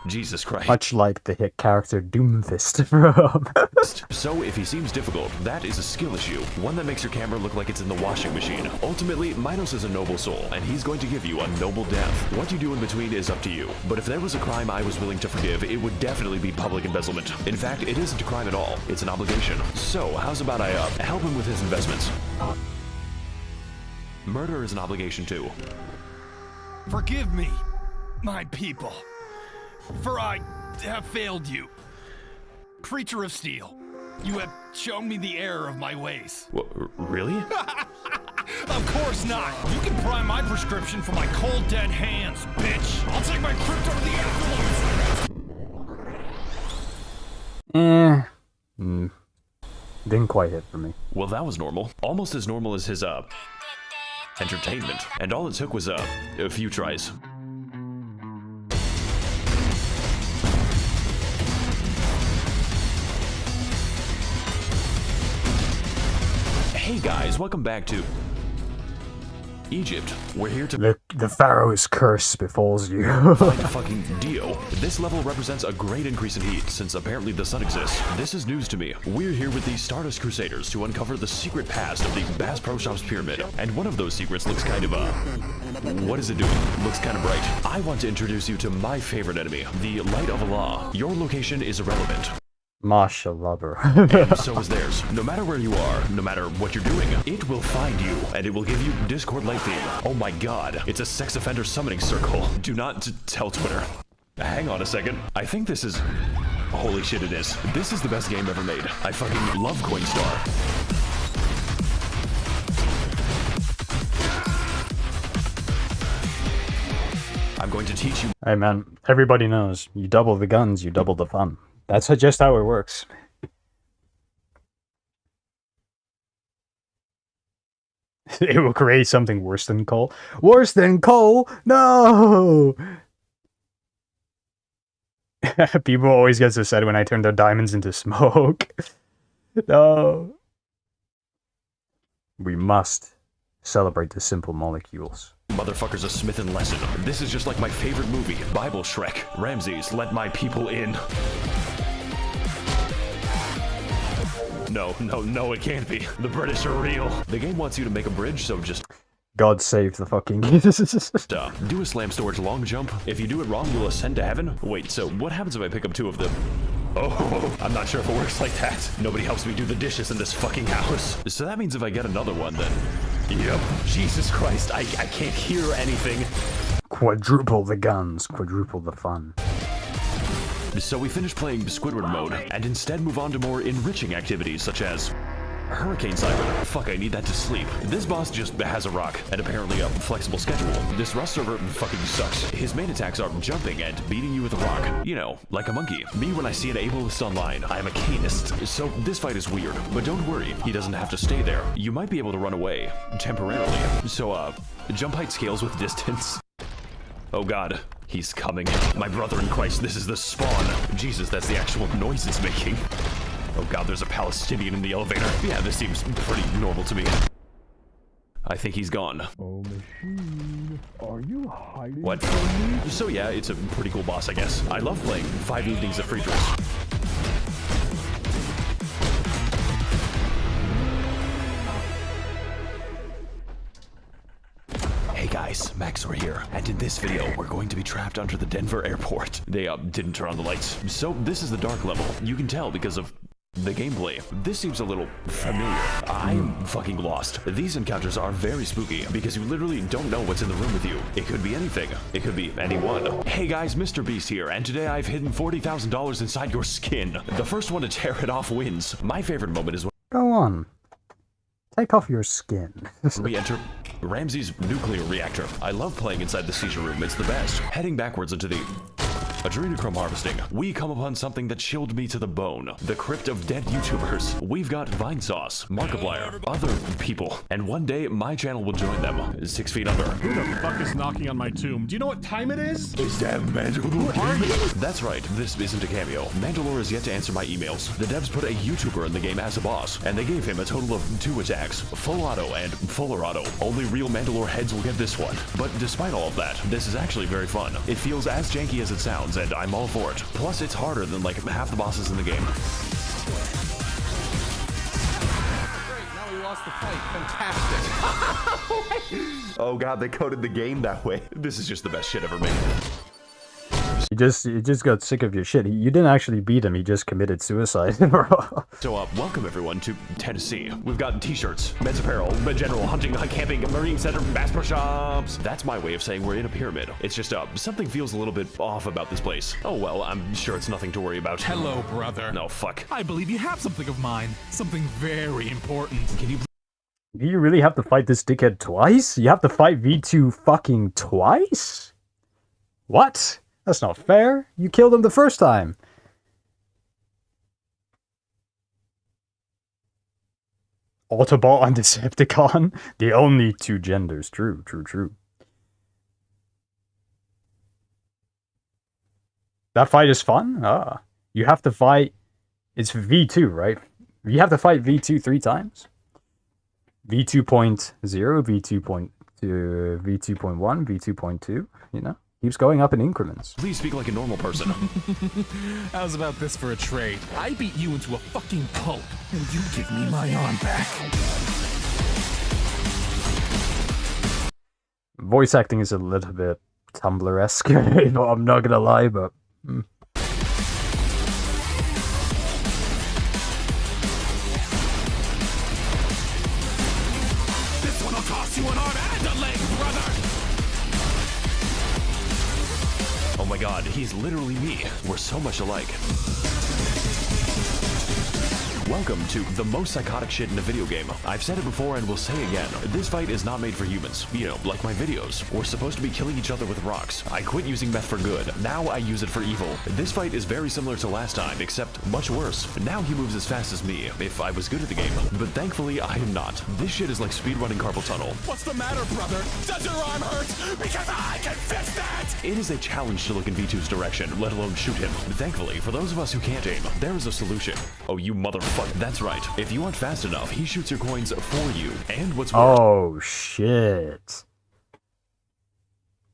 Jesus Christ. Much like the hit character Doomfist from... So if he seems difficult, that is a skill issue. One that makes your camera look like it's in the washing machine. Ultimately, Minos is a noble soul, and he's going to give you a noble death. What you do in between is up to you. But if there was a crime I was willing to forgive, it would definitely be public embezzlement. In fact, it isn't a crime at all. It's an obligation. So, how's about I help him with his investments? Murder is an obligation too. Forgive me, my people, for I have failed you. Creature of steel, you have shown me the error of my ways. What, really? Of course not. You can pry my prescription from my cold dead hands, bitch. I'll take my crypto to the afterlife. Didn't quite hit for me. Well, that was normal. Almost as normal as his, entertainment. And all it took was, a few tries. Hey guys, welcome back to Egypt. We're here to the Pharaoh's curse befalls you. find fucking Dio. This level represents a great increase in heat, since apparently the sun exists. This is news to me. We're here with the Stardust Crusaders to uncover the secret past of the Bass Pro Shops pyramid. And one of those secrets looks kind of, what is it doing? Looks kind of bright. I want to introduce you to my favorite enemy, the Light of Allah. Your location is irrelevant. Mashallah, bro. And so is theirs. No matter where you are, no matter what you're doing, it will find you, and it will give you Discord light theme. Oh my god, it's a sex offender summoning circle. Do not tell Twitter. Hang on a second. I think this is... Holy shit, it is. This is the best game ever made. I fucking love Coinstar. I'm going to teach you... Hey man, everybody knows, you double the guns, you double the fun. That's just how it works. It will create something worse than coal. Worse than coal? No! People always get so sad when I turn their diamonds into smoke. No. We must celebrate the simple molecules. Motherfucker's a Smith & Lesson. This is just like my favorite movie, Bible Shrek. Ramses, let my people in. No, it can't be. The British are real. The game wants you to make a bridge, so just God save the fucking... do a slam storage long jump. If you do it wrong, you'll ascend to heaven. Wait, so what happens if I pick up 2 of them? Oh, I'm not sure if it works like that. Nobody helps me do the dishes in this fucking house. So that means if I get another one, then... Yep. Jesus Christ, I can't hear anything. Quadruple the guns, quadruple the fun. So we finish playing Squidward mode, and instead move on to more enriching activities such as Hurricane Siren. Fuck, I need that to sleep. This boss just has a rock, and apparently a flexible schedule. This Rust server fucking sucks. His main attacks are jumping and beating you with a rock. You know, like a monkey. Me when I see an ableist online, I am a canist. So this fight is weird, but don't worry, he doesn't have to stay there. You might be able to run away, temporarily. So, jump height scales with distance. Oh god, he's coming. My brother in Christ, this is the spawn. Jesus, that's the actual noise it's making. Oh god, there's a Palestinian in the elevator. Yeah, this seems pretty normal to me. I think he's gone. Oh, machine, are you hiding what? from me? So yeah, it's a pretty cool boss, I guess. I love playing 5 Evenings at Friedrich's. Hey guys, Maxor here, and in this video, we're going to be trapped under the Denver airport. They didn't turn on the lights. So this is the dark level. You can tell because of the gameplay. This seems a little familiar. I'm fucking lost. These encounters are very spooky because you literally don't know what's in the room with you. It could be anything. It could be anyone. Hey guys, Mr. Beast here, and today I've hidden $40,000 inside your skin. The first one to tear it off wins. My favorite moment is when Go on. Take off your skin. we enter Ramsey's nuclear reactor. I love playing inside the seizure room. It's the best. Heading backwards into the adrenochrome harvesting, we come upon something that chilled me to the bone. The crypt of dead YouTubers. We've got Vine Sauce, Markiplier, other people, and one day my channel will join them. 6 feet under. Who the fuck is knocking on my tomb? Do you know what time it is? Is that Mandalore? Who are you? That's right, this isn't a cameo. Mandalore is yet to answer my emails. The devs put a YouTuber in the game as a boss, and they gave him a total of 2 attacks, full auto and fuller auto. Only real Mandalore heads will get this one. But despite all of that, this is actually very fun. It feels as janky as it sounds, and I'm all for it. Plus, it's harder than like half the bosses in the game. Great, now we lost the fight. Fantastic. Oh god, they coded the game that way. This is just the best shit ever made. You just got sick of your shit. You didn't actually beat him, he just committed suicide. So, welcome everyone to Tennessee. We've got t-shirts, men's apparel, general hunting, camping, marine center, bass pro shops. That's my way of saying we're in a pyramid. It's just, something feels a little bit off about this place. Oh well, I'm sure it's nothing to worry about. Hello, brother. No, fuck. I believe you have something of mine. Something very important. Can you Do you really have to fight this dickhead twice? You have to fight V2 fucking twice? What? That's not fair. You killed him the first time. Autobot and Decepticon. The only 2 genders. True. That fight is fun? Ah. You have to fight... It's V2, right? You have to fight V2 3 times? V2.0, V2.2, V2.1, V2.2, you know? Keeps going up in increments. please speak like a normal person? How's about this for a trade? I beat you into a fucking pulp, and you give me my arm back. Voice acting is a little bit Tumblr-esque, I'm not gonna lie, but... This one'll cost you an arm and a leg, brother! Oh my god, he's literally me. We're so much alike. Welcome to the most psychotic shit in a video game. I've said it before and will say again. This fight is not made for humans. You know, like my videos. We're supposed to be killing each other with rocks. I quit using meth for good. Now I use it for evil. This fight is very similar to last time, except much worse. Now he moves as fast as me, if I was good at the game. But thankfully, I am not. This shit is like speedrunning carpal tunnel. What's the matter, brother? Does your arm hurt? Because I can fix that! It is a challenge to look in V2's direction, let alone shoot him. Thankfully, for those of us who can't aim, there is a solution. Oh, you motherfucker. That's right. If you aren't fast enough, he shoots your coins for you. And what's more... Oh, shit.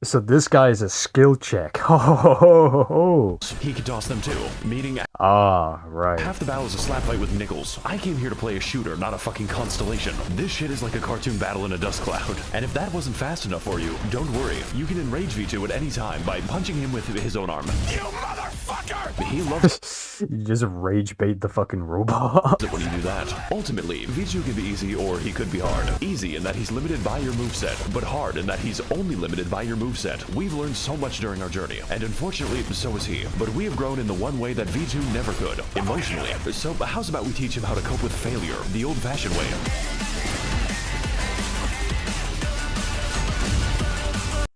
So this guy is a skill check. Ho ho ho ho ho. He can toss them too, meaning right. half the battle is a slap fight with nickels. I came here to play a shooter, not a fucking constellation. This shit is like a cartoon battle in a dust cloud. And if that wasn't fast enough for you, don't worry. You can enrage V2 at any time by punching him with his own arm. You motherfucker! He loves You just rage bait the fucking robot. it when you do that. Ultimately, V2 can be easy or he could be hard. Easy in that he's limited by your moveset, but hard in that he's only limited by your moveset. We've learned so much during our journey, and unfortunately, so has he. But we have grown in the one way that V2 never could, emotionally. So how's about we teach him how to cope with failure, the old-fashioned way?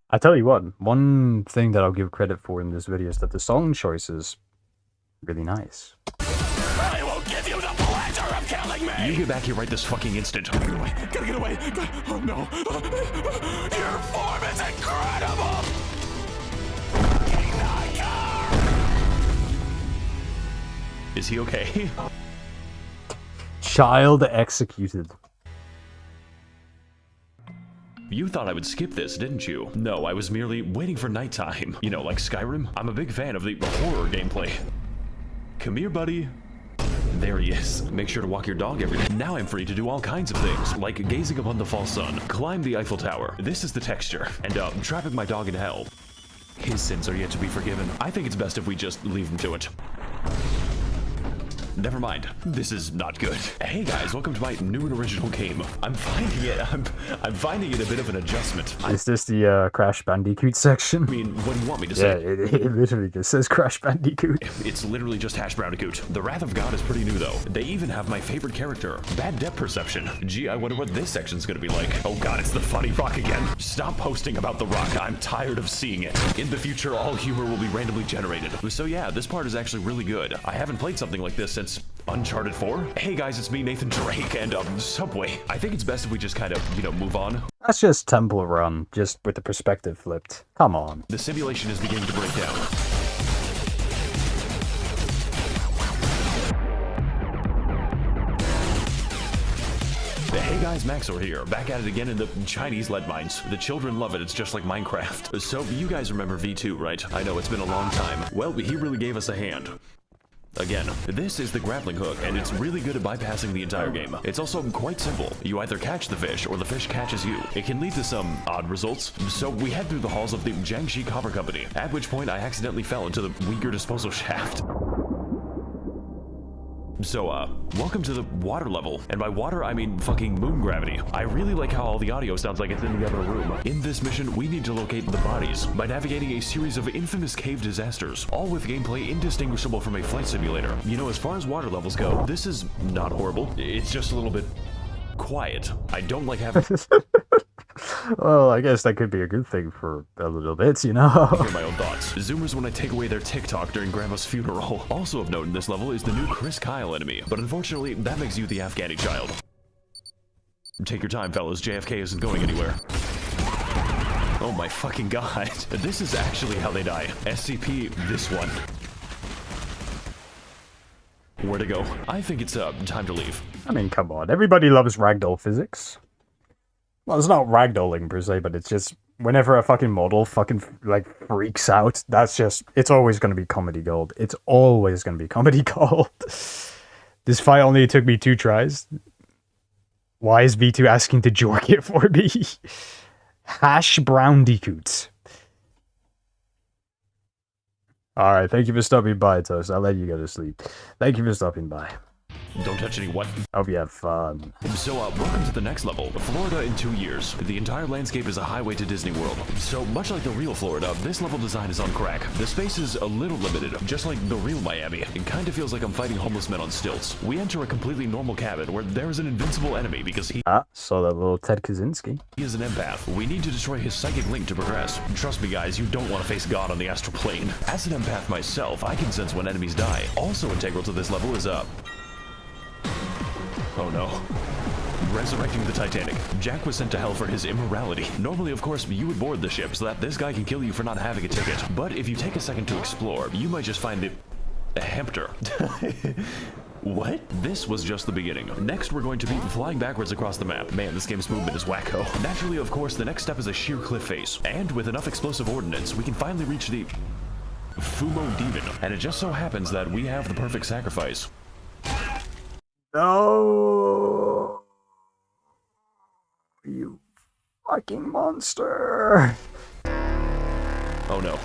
I tell you what, one thing that I'll give credit for in this video is that the song choice is really nice. I will give you the pleasure of killing me! You get back here right this fucking instant. Gotta get away, gotta get away! Oh no! Your form is incredible! Is he okay? Child executed. You thought I would skip this, didn't you? No, I was merely waiting for nighttime. You know, like Skyrim? I'm a big fan of the horror gameplay. Come here, buddy. There he is. Make sure to walk your dog every day. Now I'm free to do all kinds of things, like gazing upon the false sun, climb the Eiffel Tower. This is the texture. And trapping my dog in hell. His sins are yet to be forgiven. I think it's best if we just leave him to it. Never mind. This is not good. Hey guys, welcome to my new and original game. I'm finding it a bit of an adjustment. Is this the Crash Bandicoot section? I mean, what do you want me to Yeah, say? it literally just says Crash Bandicoot. It's literally just Hash Brownicoot. The Wrath of God is pretty new though. They even have my favorite character, Bad Depth Perception. Gee, I wonder what this section's gonna be like. Oh god, it's the funny rock again. Stop posting about the rock. I'm tired of seeing it. In the future, all humor will be randomly generated. So yeah, this part is actually really good. I haven't played something like this since Uncharted 4? Hey guys, it's me, Nathan Drake, and Subway. I think it's best if we just kind of, move on. That's just Temple Run, just with the perspective flipped. Come on. The simulation is beginning to break down. Hey guys, Maxor here, back at it again in the Chinese lead mines. The children love it, it's just like Minecraft. So you guys remember V2, right? I know, it's been a long time. Well, he really gave us a hand. Again, this is the grappling hook, and it's really good at bypassing the entire game. It's also quite simple. You either catch the fish, or the fish catches you. It can lead to some odd results. So we head through the halls of the Jiangxi Copper Company, at which point I accidentally fell into the Uyghur disposal shaft. So, welcome to the water level. And by water, I mean fucking moon gravity. I really like how all the audio sounds like it's in the other room. In this mission, we need to locate the bodies by navigating a series of infamous cave disasters, all with gameplay indistinguishable from a flight simulator. You know, as far as water levels go, this is not horrible. It's just a little bit quiet. I don't like having... Well, I guess that could be a good thing for a little bit, you know? Hear my own thoughts. Zoomers when I take away their TikTok during Grandma's funeral. Also of note in this level is the new Chris Kyle enemy, but unfortunately, that makes you the Afghani child. Take your time, fellas. JFK isn't going anywhere. Oh my fucking god. This is actually how they die. SCP, this one. Where to go? I think it's time to leave. I mean, come on. Everybody loves ragdoll physics. Well, it's not ragdolling per se, but it's just whenever a fucking model freaks out, it's always going to be comedy gold. It's always going to be comedy gold. This fight only took me 2 tries. Why is V2 asking to jork it for me? Hash Brownicoot. Alright, thank you for stopping by, Toast. I'll let you go to sleep. Thank you for stopping by. Don't touch any what? Hope you have fun. So, welcome to the next level. Florida in 2 years. The entire landscape is a highway to Disney World. So, much like the real Florida, this level design is on crack. The space is a little limited, just like the real Miami. It kind of feels like I'm fighting homeless men on stilts. We enter a completely normal cabin where there is an invincible enemy because he... saw that little Ted Kaczynski. He is an empath. We need to destroy his psychic link to progress. Trust me, guys, you don't want to face God on the astral plane. As an empath myself, I can sense when enemies die. Also integral to this level is oh no. Resurrecting the Titanic. Jack was sent to hell for his immorality. Normally, of course, you would board the ship so that this guy can kill you for not having a ticket. But if you take a second to explore, you might just find the... a Hempter. What? This was just the beginning. Next, we're going to be flying backwards across the map. Man, this game's movement is wacko. Naturally, of course, the next step is a sheer cliff face. And with enough explosive ordnance, we can finally reach the Fumo Demon. And it just so happens that we have the perfect sacrifice. No! You fucking monster! Oh no.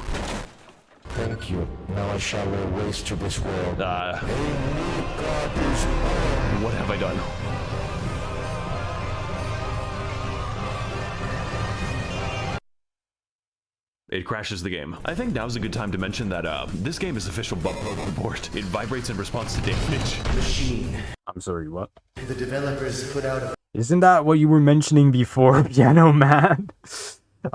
Thank you. Now I shall lay waste to this world. What have I done? It crashes the game. I think now's a good time to mention that this game is official bug report. It vibrates in response to damage. Machine. I'm sorry, what? The developers put out a Isn't that what you were mentioning before, Piano Man?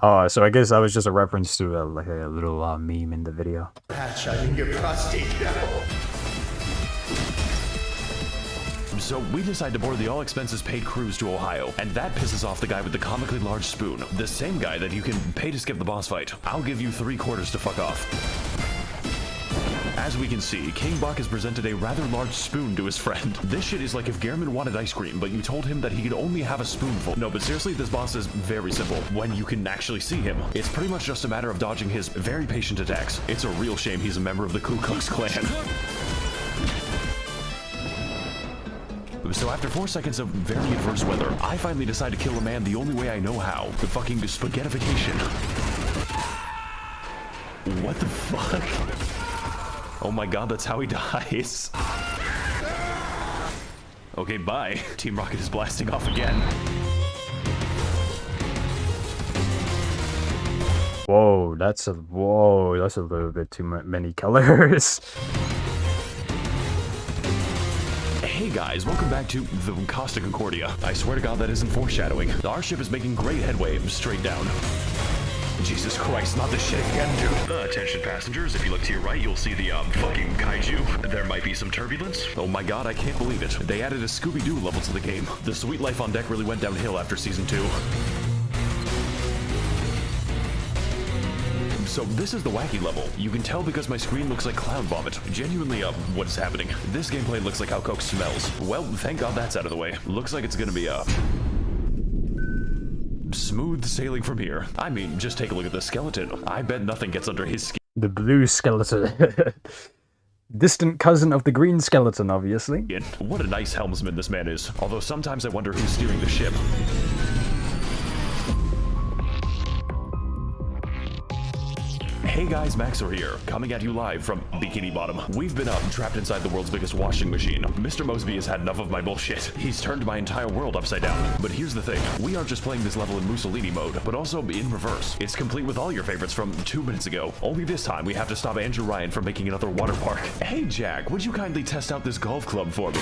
Oh, so I guess that was just a reference to like a little meme in the video. patch on your prostate now. So we decide to board the all-expenses-paid cruise to Ohio, and that pisses off the guy with the comically large spoon. The same guy that you can pay to skip the boss fight. I'll give you 3 quarters to fuck off. As we can see, King Buck has presented a rather large spoon to his friend. This shit is like if Gehrman wanted ice cream, but you told him that he could only have a spoonful. No, but seriously, this boss is very simple when you can actually see him. It's pretty much just a matter of dodging his very patient attacks. It's a real shame he's a member of the Ku Klux Klan. So after 4 seconds of very adverse weather, I finally decide to kill a man the only way I know how. The fucking spaghettification. What the fuck? Oh my god, that's how he dies. Okay, bye. Team Rocket is blasting off again. Whoa, that's a little bit too many colors. Hey guys, welcome back to the Costa Concordia. I swear to god that isn't foreshadowing. Our ship is making great headway, straight down. Jesus Christ, not this shit again, dude. Attention passengers, if you look to your right, you'll see the, fucking kaiju. There might be some turbulence. Oh my god, I can't believe it. They added a Scooby-Doo level to the game. The sweet life on deck really went downhill after Season 2. So this is the wacky level. You can tell because my screen looks like cloud vomit. Genuinely, what is happening? This gameplay looks like how Coke smells. Well, thank god that's out of the way. Looks like it's gonna be, smooth sailing from here. I mean, just take a look at the skeleton. I bet nothing gets under his skin. The blue skeleton. Distant cousin of the green skeleton, obviously. What a nice helmsman this man is. Although sometimes I wonder who's steering the ship. Hey guys, Maxor here, coming at you live from Bikini Bottom. We've been trapped inside the world's biggest washing machine. Mr. Mosby has had enough of my bullshit. He's turned my entire world upside down. But here's the thing, we aren't just playing this level in Mussolini mode, but also in reverse. It's complete with all your favorites from 2 minutes ago. Only this time we have to stop Andrew Ryan from making another water park. Hey Jack, would you kindly test out this golf club for me?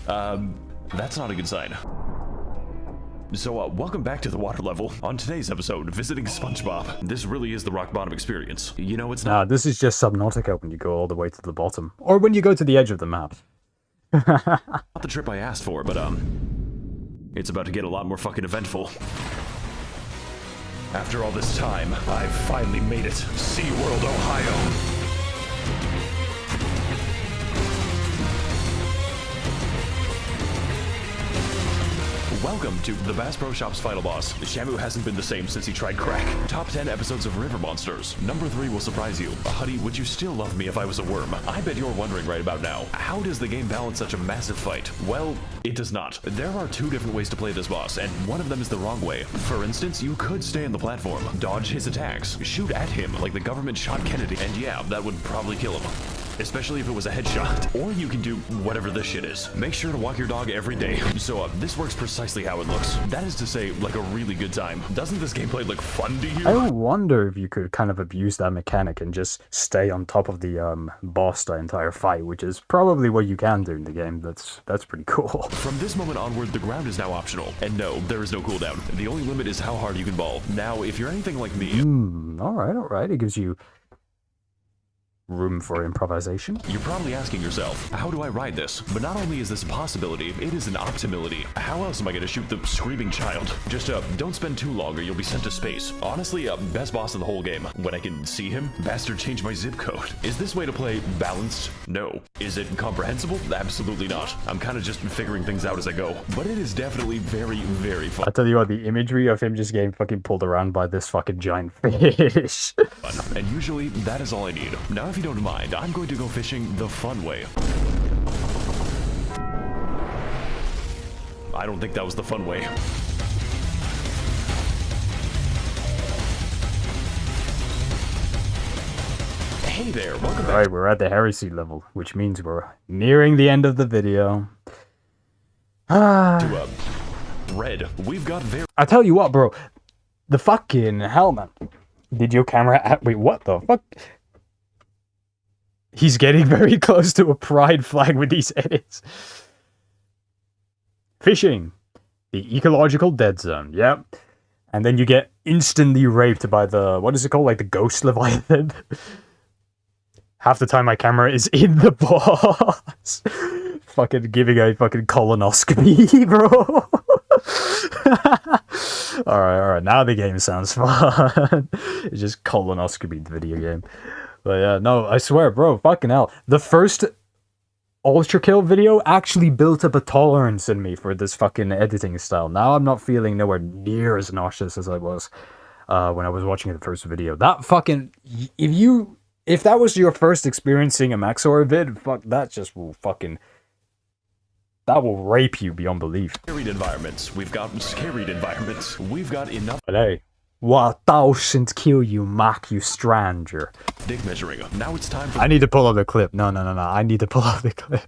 That's not a good sign. So, welcome back to the water level. On today's episode, visiting SpongeBob. This really is the rock bottom experience. You know, it's not— this is just Subnautica when you go all the way to the bottom. Or when you go to the edge of the map. not the trip I asked for, but, it's about to get a lot more fucking eventful. After all this time, I've finally made it. SeaWorld, Ohio. Welcome to the Bass Pro Shop's final boss. Shamu hasn't been the same since he tried crack. Top 10 episodes of River Monsters. Number 3 will surprise you. Honey, would you still love me if I was a worm? I bet you're wondering right about now, how does the game balance such a massive fight? Well, it does not. There are 2 different ways to play this boss, and one of them is the wrong way. For instance, you could stay on the platform, dodge his attacks, shoot at him like the government shot Kennedy, and yeah, that would probably kill him. Especially if it was a headshot. Or you can do whatever this shit is. Make sure to walk your dog every day. So this works precisely how it looks. That is to say, like a really good time. Doesn't this gameplay look fun to you? I wonder if you could kind of abuse that mechanic and just stay on top of the boss the entire fight, which is probably what you can do in the game. That's pretty cool. From this moment onward, the ground is now optional. And no, there is no cooldown. The only limit is how hard you can ball. Now, if you're anything like me... Alright. It gives you... room for improvisation. You're probably asking yourself, how do I ride this? But not only is this a possibility, it is an optimility. How else am I gonna shoot the screaming child? Just don't spend too long or you'll be sent to space. Honestly, best boss of the whole game. When I can see him, bastard changed my zip code. Is this way to play balanced? No. Is it comprehensible? Absolutely not. I'm kind of just figuring things out as I go. But it is definitely very, very fun. I tell you what, the imagery of him just getting fucking pulled around by this fucking giant fish. And usually, that is all I need. Now, if you don't mind, I'm going to go fishing the fun way. I don't think that was the fun way. Hey there, welcome back. Alright, we're at the heresy level, which means we're nearing the end of the video. To Red, we've got very... I tell you what, bro. The fucking hell, man. Did your camera... Wait, what the fuck? He's getting very close to a pride flag with these edits. Fishing. The ecological dead zone. Yep. And then you get instantly raped by the... What is it called? Like the ghost leviathan? Half the time my camera is in the boss. Fucking giving a fucking colonoscopy, bro. Alright. Now the game sounds fun. It's just colonoscopy video game. But yeah, no, I swear, bro, fucking hell. The first Ultra Kill video actually built up a tolerance in me for this fucking editing style. Now I'm not feeling nowhere near as nauseous as I was when I was watching the first video. That fucking... If that was your first experiencing a Maxor vid, fuck, that just will fucking... That will rape you beyond belief. Scaried environments. We've got scaried environments. We've got enough... But hey, 1000 kill you, mock you stranger. Dick measuring. Now it's time for... I need to pull up the clip. No. I need to pull up the clip.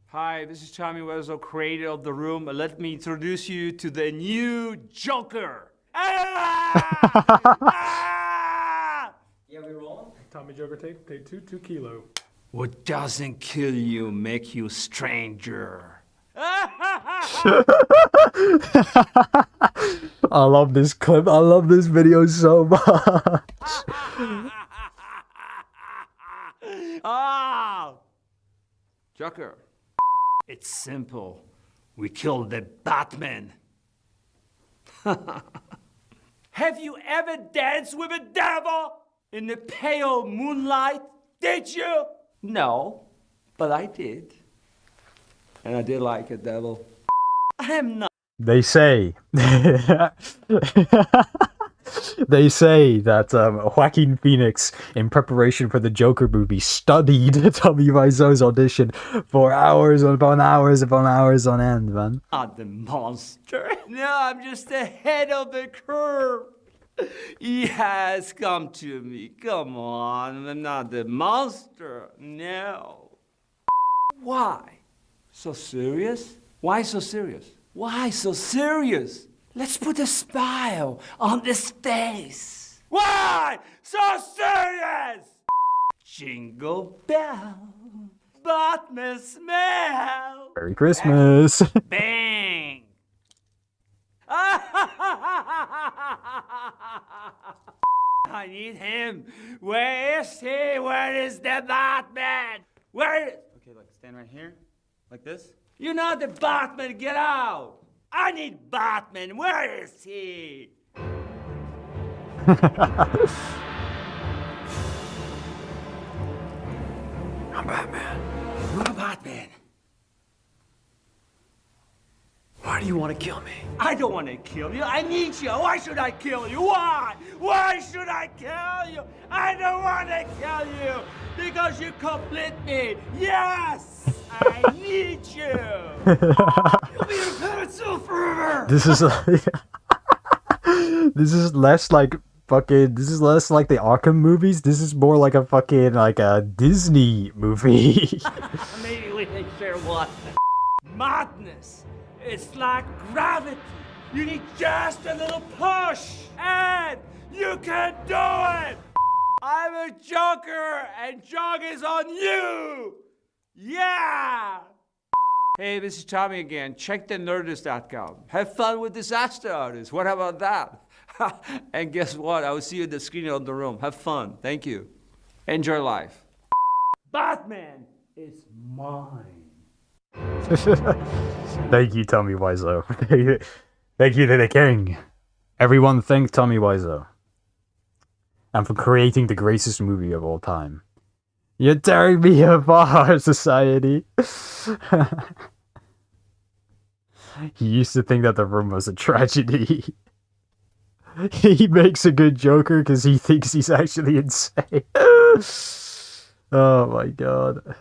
Hi, this is Tommy Wiseau, creator of The Room. Let me introduce you to the new Joker. Yeah, we rolling? Tommy Joker take 2 kilo. What doesn't kill you make you stranger. I love this clip. I love this video so much. Joker. It's simple. We killed the Batman. Have you ever danced with a devil in the pale moonlight? Did you? No, but I did. And I did like a devil. I am not. They say... They say that Joaquin Phoenix, in preparation for the Joker movie, studied Tommy Wiseau's audition for hours upon hours upon hours on end, man. Not the monster. No, I'm just ahead of the curve. He has come to me. Come on, I'm not the monster. No. Why? So serious? Why so serious? Why so serious? Let's put a smile on this face. Why so serious? Jingle bell, Batman smell. Merry Christmas. Bang. I need him. Where is he? Where is the Batman? Where is... Okay, like stand right here, like this. You're not the Batman, get out. I need Batman. Where is he? I'm Batman. I'm Batman. Why do you want to kill me? I don't want to kill you. I need you. Why should I kill you? Why? Why should I kill you? I don't want to kill you because you complete me. Yes. I need you. You'll be in pencil forever. This is like... This is less like fucking... This is less like the Arkham movies. This is more like a fucking, like a Disney movie. Maybe we can share one. Madness. It's like gravity. You need just a little push, and you can do it. I'm a Joker, and Jog is on you. Yeah! Hey, this is Tommy again. Check the Nerdist.com. Have fun with Disaster Artist. What about that? And guess what? I will see you at the screen on the room. Have fun. Thank you. Enjoy life. Batman is mine. Thank you, Tommy Wiseau. Thank you to the king. Everyone thank Tommy Wiseau. And for creating the greatest movie of all time. You're tearing me apart, society. He used to think that The Room was a tragedy. He makes a good Joker because he thinks he's actually insane. Oh my god.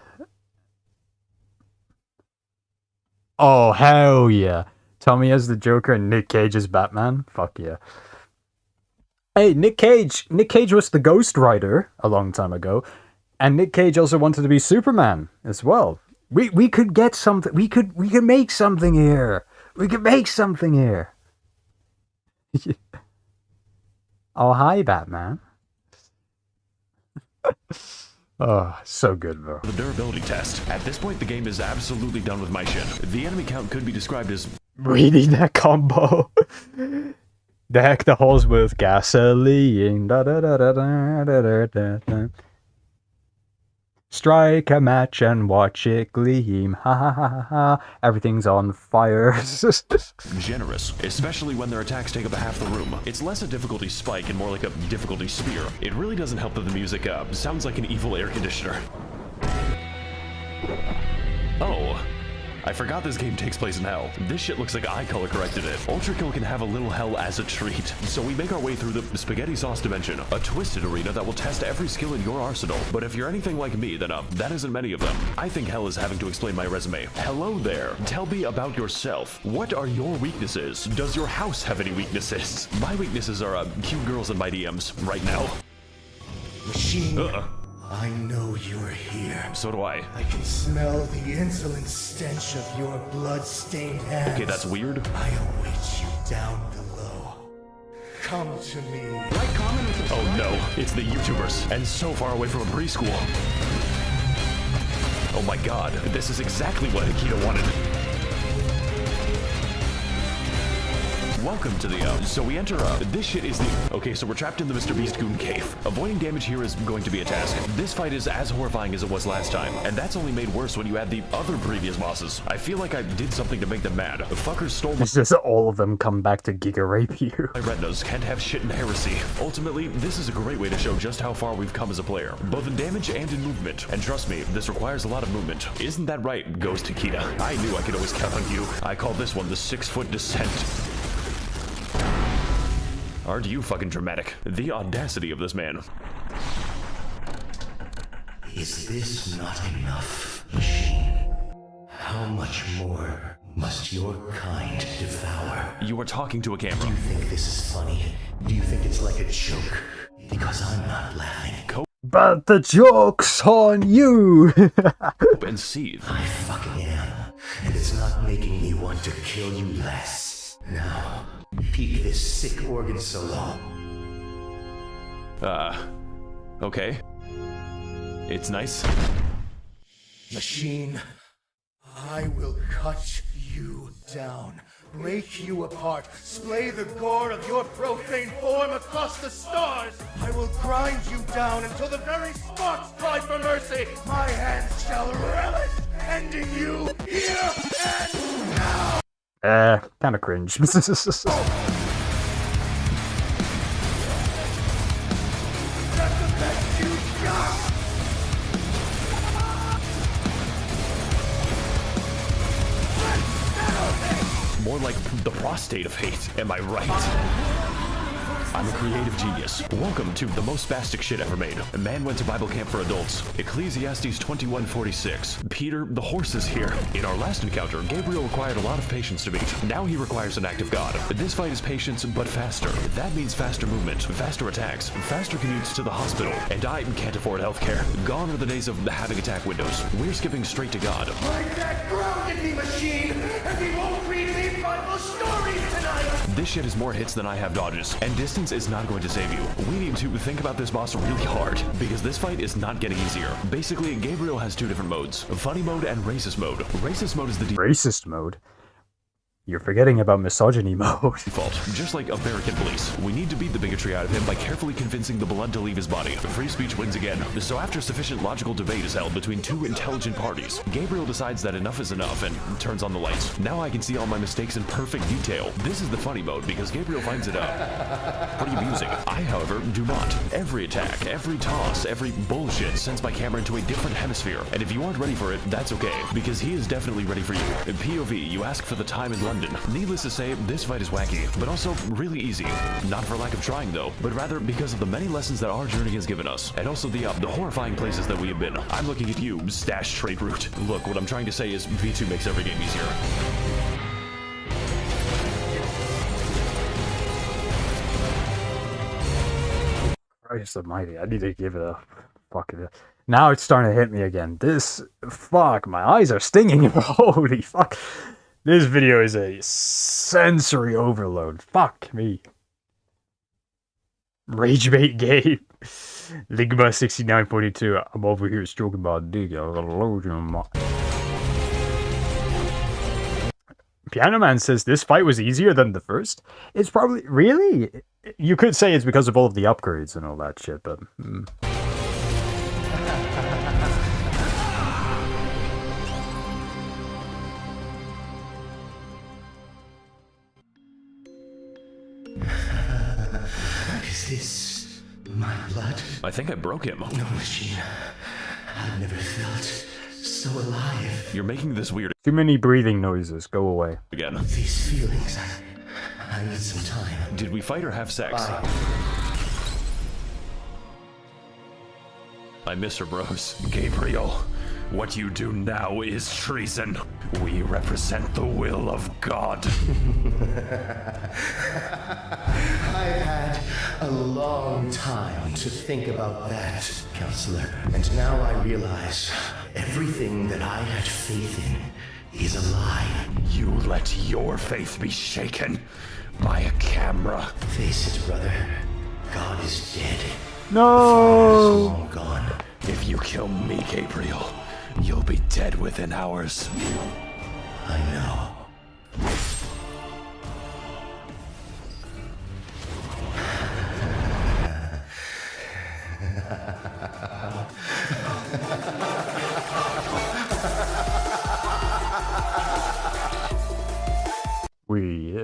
Oh, hell yeah. Tommy as the Joker and Nick Cage as Batman? Fuck yeah. Hey, Nick Cage was the Ghost Rider a long time ago. And Nick Cage also wanted to be Superman as well. We could get something. We could make something here. We could make something here. Oh, hi, Batman. Oh, so good, bro. The durability test. At this point, the game is absolutely done with my shit. The enemy count could be described as... Reading that combo. Deck the halls with gasoline. Da, da, da, da, da, da, da, da. Strike a match and watch it gleam. Ha ha ha ha ha. Everything's on fire. generous, especially when their attacks take up half the room. It's less a difficulty spike and more like a difficulty spear. It really doesn't help that the music sounds like an evil air conditioner. Oh. I forgot this game takes place in hell. This shit looks like I color corrected it. Ultra Kill can have a little hell as a treat. So we make our way through the spaghetti sauce dimension, a twisted arena that will test every skill in your arsenal. But if you're anything like me, then that isn't many of them. I think hell is having to explain my resume. Hello there. Tell me about yourself. What are your weaknesses? Does your house have any weaknesses? My weaknesses are cute girls in my DMs right now. Machine. I know you're here. So do I. I can smell the insolent stench of your blood-stained hands. Okay, that's weird. I await you down below. Come to me. Oh no, it's the YouTubers, and so far away from a preschool. Oh my god, this is exactly what Akita wanted. Welcome to the, so we enter, this shit is the, okay, so we're trapped in the Mr. Beast Goon Cave. Avoiding damage here is going to be a task. This fight is as horrifying as it was last time, and that's only made worse when you add the other previous bosses. I feel like I did something to make them mad. The fuckers stole my- It's just all of them come back to Giga Rape you. My retinas can't have shit in heresy. Ultimately, this is a great way to show just how far we've come as a player, both in damage and in movement. And trust me, this requires a lot of movement. Isn't that right, Ghost Akita? I knew I could always count on you. I call this one the 6-foot descent. Aren't you fucking dramatic? The audacity of this man. Is this not enough, machine? How much more must your kind devour? You are talking to a camera. Do you think this is funny? Do you think it's like a joke? Because I'm not laughing. But the joke's on you! And seethe. I fucking am. And it's not making me want to kill you less. Now, peek this sick organ solo. Okay. It's nice. Machine, I will cut you down, break you apart, splay the gore of your profane form across the stars. I will grind you down until the very sparks cry for mercy. My hands shall relish, ending you here and now. Kinda cringe. More like the prostate of hate, am I right? I'm a creative genius. Welcome to the most spastic shit ever made. A man went to Bible camp for adults. Ecclesiastes 21:46. Peter, the horse is here. In our last encounter, Gabriel required a lot of patience to beat. Now he requires an act of God. This fight is patience, but faster. That means faster movement, faster attacks, faster commutes to the hospital. And I can't afford healthcare. Gone are the days of having attack windows. We're skipping straight to God. My dad grounded me, machine, and we won't read any Bible stories tonight. This shit is more hits than I have dodges, and distance Resistance is not going to save you. We need to think about this boss really hard, because this fight is not getting easier. Basically, Gabriel has two different modes, funny mode and racist mode. Racist mode is the racist mode? You're forgetting about misogyny mode. Default. Just like American police, we need to beat the bigotry out of him by carefully convincing the blood to leave his body. Free speech wins again. So after sufficient logical debate is held between two intelligent parties, Gabriel decides that enough is enough and turns on the lights. Now I can see all my mistakes in perfect detail. This is the funny mode because Gabriel finds it pretty amusing. I, however, do not. Every attack, every toss, every bullshit sends my camera into a different hemisphere. And if you aren't ready for it, that's okay, because he is definitely ready for you. In POV, you ask for the time in London. Needless to say, this fight is wacky, but also really easy. Not for lack of trying though, but rather because of the many lessons that our journey has given us, and also the horrifying places that we have been. I'm looking at you, stash trade route. Look, what I'm trying to say is V2 makes every game easier. Christ almighty, I need to give it a fucking... Now it's starting to hit me again. This... Fuck, my eyes are stinging. Holy fuck. This video is a sensory overload. Fuck me. Ragebait game. Ligma6942. I'm over here stroking my dick. Piano Man says this fight was easier than the first. It's probably... Really? You could say it's because of all of the upgrades and all that shit, but... Is this my blood? I think I broke him. No machine. I've never felt so alive. You're making this weird. Too many breathing noises. Go away. Again. These feelings, I need some time. Did we fight or have sex? Bye. I miss her, bros. Gabriel, what you do now is treason. We represent the will of God. I've had a long time to think about that, Counselor. And now I realize everything that I had faith in is a lie. You let your faith be shaken by a camera. Face it, brother. God is dead. No! Long gone. If you kill me, Gabriel, you'll be dead within hours. I know.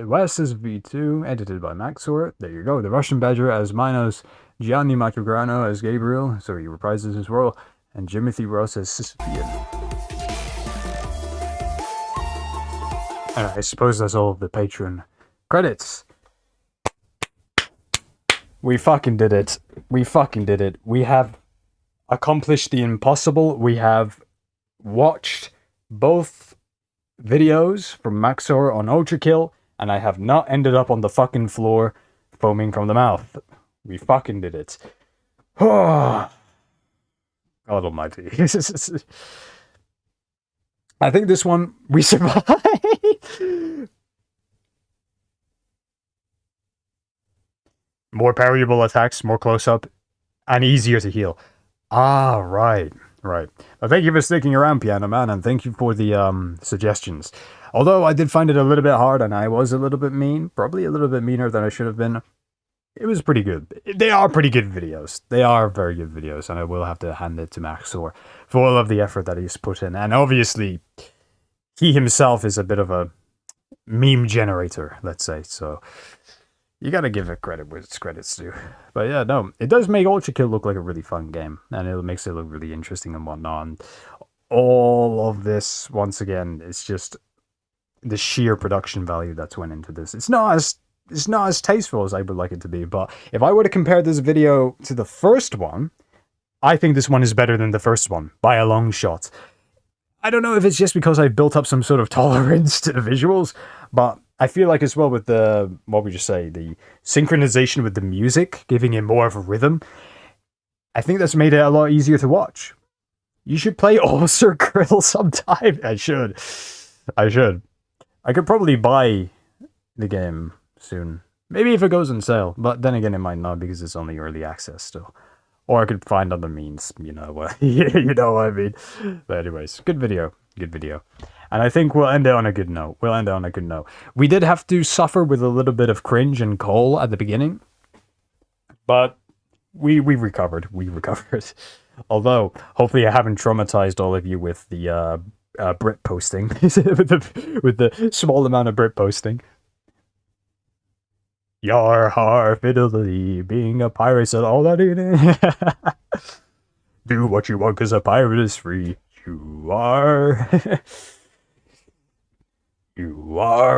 Wes is V2, edited by Maxor. There you go. The Russian Badger as Minos, Gianni Macograno as Gabriel, so he reprises his role, and Jimothy Ross as Sisyphean. And I suppose that's all of the Patreon credits. We fucking did it. We fucking did it. We have accomplished the impossible. We have watched both videos from Maxor on Ultrakill, and I have not ended up on the fucking floor foaming from the mouth. We fucking did it. God almighty. I think this one, we survived. More parryable attacks, more close-up, and easier to heal. Ah, right. Right. Well, thank you for sticking around, Piano Man, and thank you for the suggestions. Although I did find it a little bit hard, and I was a little bit mean, probably a little bit meaner than I should have been. It was pretty good. They are pretty good videos. They are very good videos, and I will have to hand it to Maxor for all of the effort that he's put in. And obviously, he himself is a bit of a meme generator, let's say, so you gotta give it credit where it's credit's due. But yeah, no, it does make Ultrakill look like a really fun game, and it makes it look really interesting and whatnot. And all of this, once again, it's just the sheer production value that's went into this. It's not as tasteful as I would like it to be, but if I were to compare this video to the first one, I think this one is better than the first one, by a long shot. I don't know if it's just because I've built up some sort of tolerance to the visuals, but I feel like as well with the, what would you say, the synchronization with the music, giving it more of a rhythm, I think that's made it a lot easier to watch. You should play Officer Grill sometime. I should. I could probably buy the game soon. Maybe if it goes on sale, but then again, it might not because it's only early access still. Or I could find other means, you know what, you know what I mean. But anyways, good video. And I think we'll end it on a good note. We did have to suffer with a little bit of cringe and coal at the beginning, but we recovered. Although, hopefully I haven't traumatized all of you with the Brit posting, with the small amount of Brit posting. Your heart fidelity, being a pirate and all that in it. Do what you want because a pirate is free. You are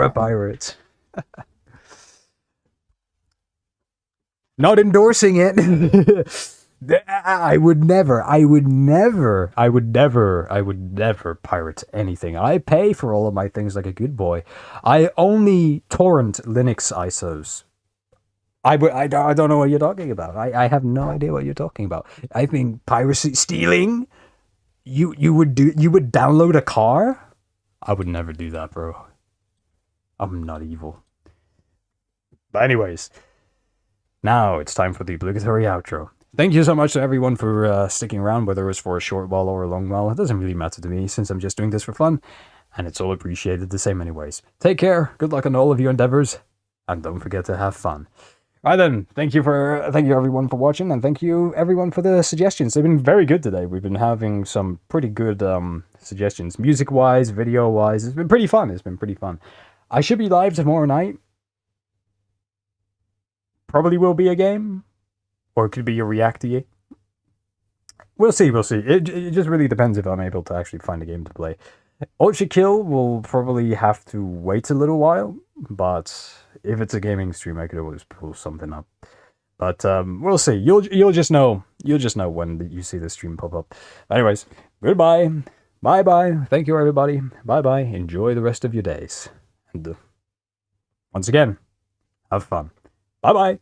a pirate. Not endorsing it. I would never pirate anything. I pay for all of my things like a good boy. I only torrent Linux ISOs. I don't know what you're talking about. I have no idea what you're talking about. I think piracy, stealing. You would download a car? I would never do that, bro. I'm not evil. But anyways, now it's time for the obligatory outro. Thank you so much to everyone for sticking around, whether it was for a short while or a long while. It doesn't really matter to me since I'm just doing this for fun, and it's all appreciated the same anyways. Take care, good luck on all of your endeavors, and don't forget to have fun. Right then, thank you everyone for watching, and thank you everyone for the suggestions. They've been very good today. We've been having some pretty good suggestions, music-wise, video-wise. It's been pretty fun. I should be live tomorrow night. Probably will be a game, or it could be a Reactio. We'll see. It just really depends if I'm able to actually find a game to play. Ultra Kill will probably have to wait a little while, but if it's a gaming stream, I could always pull something up. But we'll see. You'll just know when you see the stream pop up. Anyways, goodbye. Bye. Thank you, everybody. Bye. Enjoy the rest of your days. And once again, have fun. Bye.